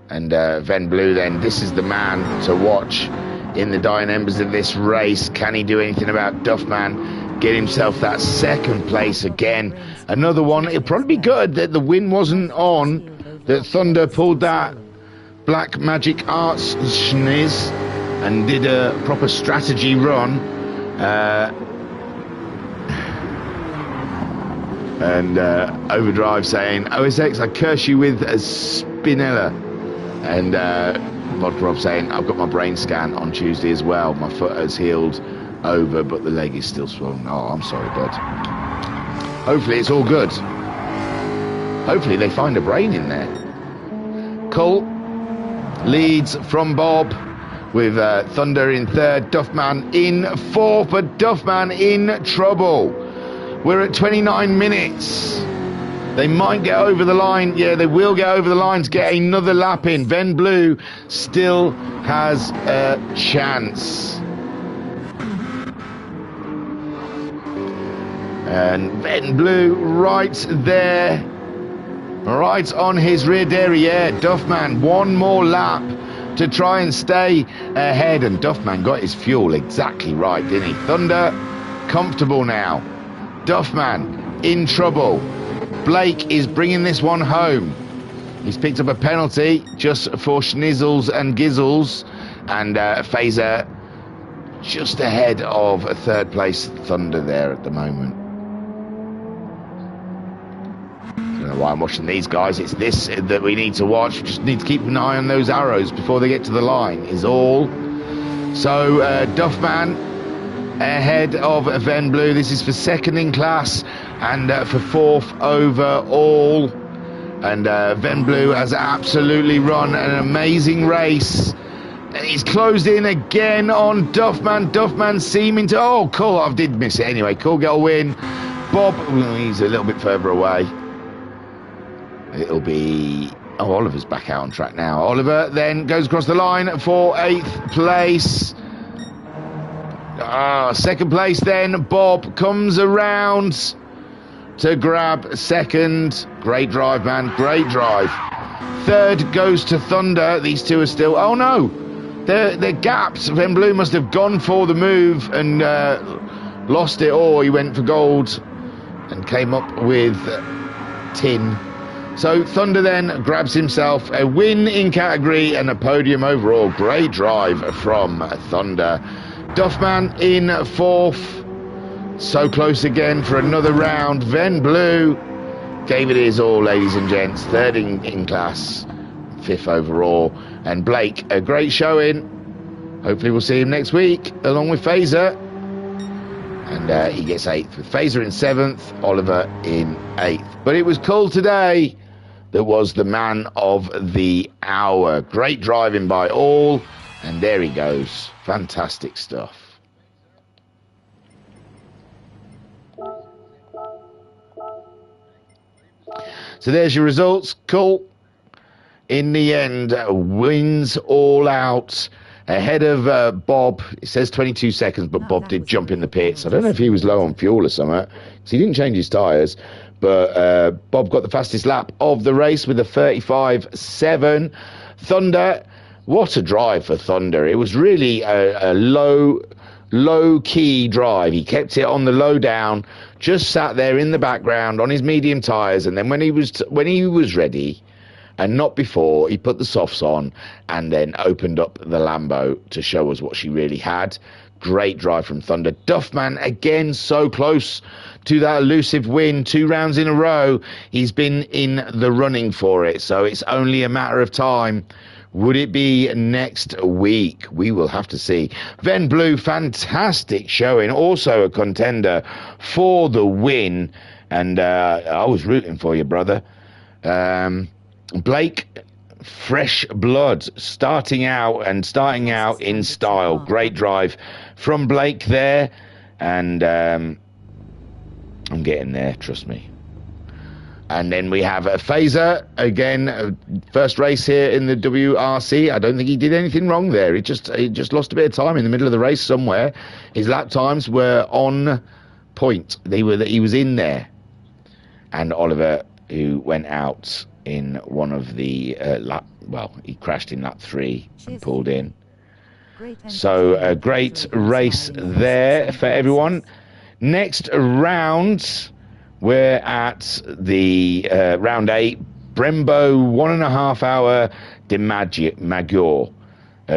And Ven Blue then, this is the man to watch in the dying embers of this race. Can he do anything about Duffman? Get himself that second place again. Another one. It'll probably be good that the win wasn't on, that Thunder pulled that Black Magic Arts schniz and did a proper strategy run. And Overdrive saying, OSX, I curse you with a Spinella. And Vodka Rob saying, I've got my brain scan on Tuesday as well. My foot has healed over, but the leg is still swollen. Oh, I'm sorry, bud. Hopefully it's all good. Hopefully they find a brain in there. Cool. Leads from Bob with Thunder in third, Duffman in fourth, but Duffman in trouble. We're at 29 minutes. They might get over the line. Yeah, they will get over the line to get another lap in. Ven Blue still has a chance. And Ven Blue right there, right on his rear derriere. Duffman, one more lap to try and stay ahead. And Duffman got his fuel exactly right, didn't he? Thunder, comfortable now. Duffman in trouble. Blake is bringing this one home. He's picked up a penalty just for schnizzles and gizzles, and Fazer just ahead of a third place Thunder there at the moment. I don't know why I'm watching these guys. It's this that we need to watch. We just need to keep an eye on those arrows before they get to the line is all. So Duffman ahead of Ven Blue. This is for second in class and for fourth overall. And Ven Blue has absolutely run an amazing race. And he's closed in again on Duffman. Duffman seeming to... Oh, cool. I did miss it anyway. Cool, get a win. Bob, he's a little bit further away. It'll be... Oh, Oliver's back out on track now. Oliver then goes across the line for 8th place. Second place then, Bob comes around to grab second. Great drive, man. Great drive. Third goes to Thunder. These two are still... Oh, no. They're gaps. Van Blue must have gone for the move and lost it, or he went for gold and came up with tin. So Thunder then grabs himself a win in category and a podium overall. Great drive from Thunder. Duffman in fourth. So close again for another round. Van Blue gave it his all, ladies and gents. Third in class, fifth overall. And Blake, a great showing. Hopefully we'll see him next week, along with Fazer. And he gets eighth, with Fazer in seventh, Oliver in eighth. But it was cool today. There was the man of the hour. Great driving by all. And there he goes. Fantastic stuff. So there's your results. Cool. In the end, wins all out. Ahead of Bob. It says 22 seconds, but Bob did jump in the pits. I don't know if he was low on fuel or something, because he didn't change his tyres. But Bob got the fastest lap of the race with a 35.7. Thunder, what a drive for Thunder. It was really a low-key drive. He kept it on the low down, just sat there in the background on his medium tyres, and then when he was ready, and not before, he put the softs on and then opened up the Lambo to show us what she really had. Great drive from Thunder. Duffman, again, so close to that elusive win. 2 rounds in a row. He's been in the running for it, so it's only a matter of time. Would it be next week? We will have to see. Van Blue, fantastic showing. Also a contender for the win. And I was rooting for you, brother. Blake, fresh blood, starting out in style. Great drive from Blake there. And I'm getting there, trust me. And then we have Fazer, again, first race here in the WRC. I don't think he did anything wrong there. He just lost a bit of time in the middle of the race somewhere. His lap times were on point. He was in there. And Oliver, who went out in one of the he crashed in lap 3 and pulled in. So a great race there for everyone. Next round, we're at the round 8, Brembo 1.5 hour de Maggiore.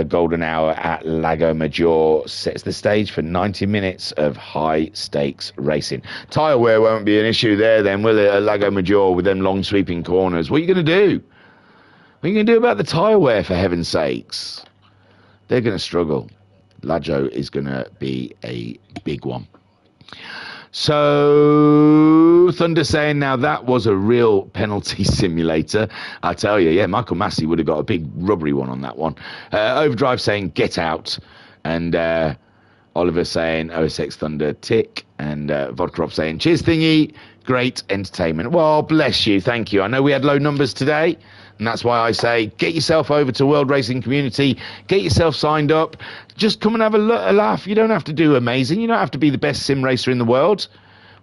Golden hour at Lago Maggiore sets the stage for 90 minutes of high stakes racing. Tyre wear won't be an issue there then, will it, at Lago Maggiore with them long sweeping corners? What are you going to do? What are you going to do about the tyre wear, for heaven's sakes? They're going to struggle. Lago is going to be a big one. So, Thunder saying, now that was a real penalty simulator. I tell you, yeah, Michael Massey would have got a big rubbery one on that one. Overdrive saying, get out. And Oliver saying, OSX Thunder, tick. And Vodkrop saying, cheers thingy, great entertainment. Well, bless you, thank you. I know we had low numbers today. And that's why I say, get yourself over to World Racing Community, get yourself signed up, just come and have a laugh. You don't have to do amazing. You don't have to be the best sim racer in the world.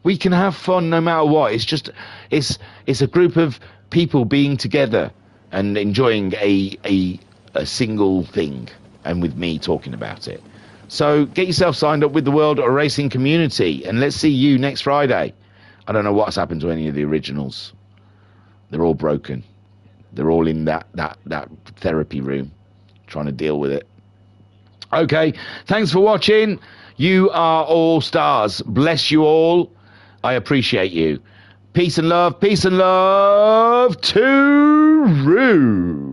We can have fun no matter what. It's just, it's a group of people being together and enjoying a single thing, and with me talking about it. So get yourself signed up with the World Racing Community, and let's see you next Friday. I don't know what's happened to any of the originals. They're all broken. They're all in that therapy room trying to deal with it. Okay, thanks for watching. You are all stars. Bless you all. I appreciate you. Peace and love to Roo.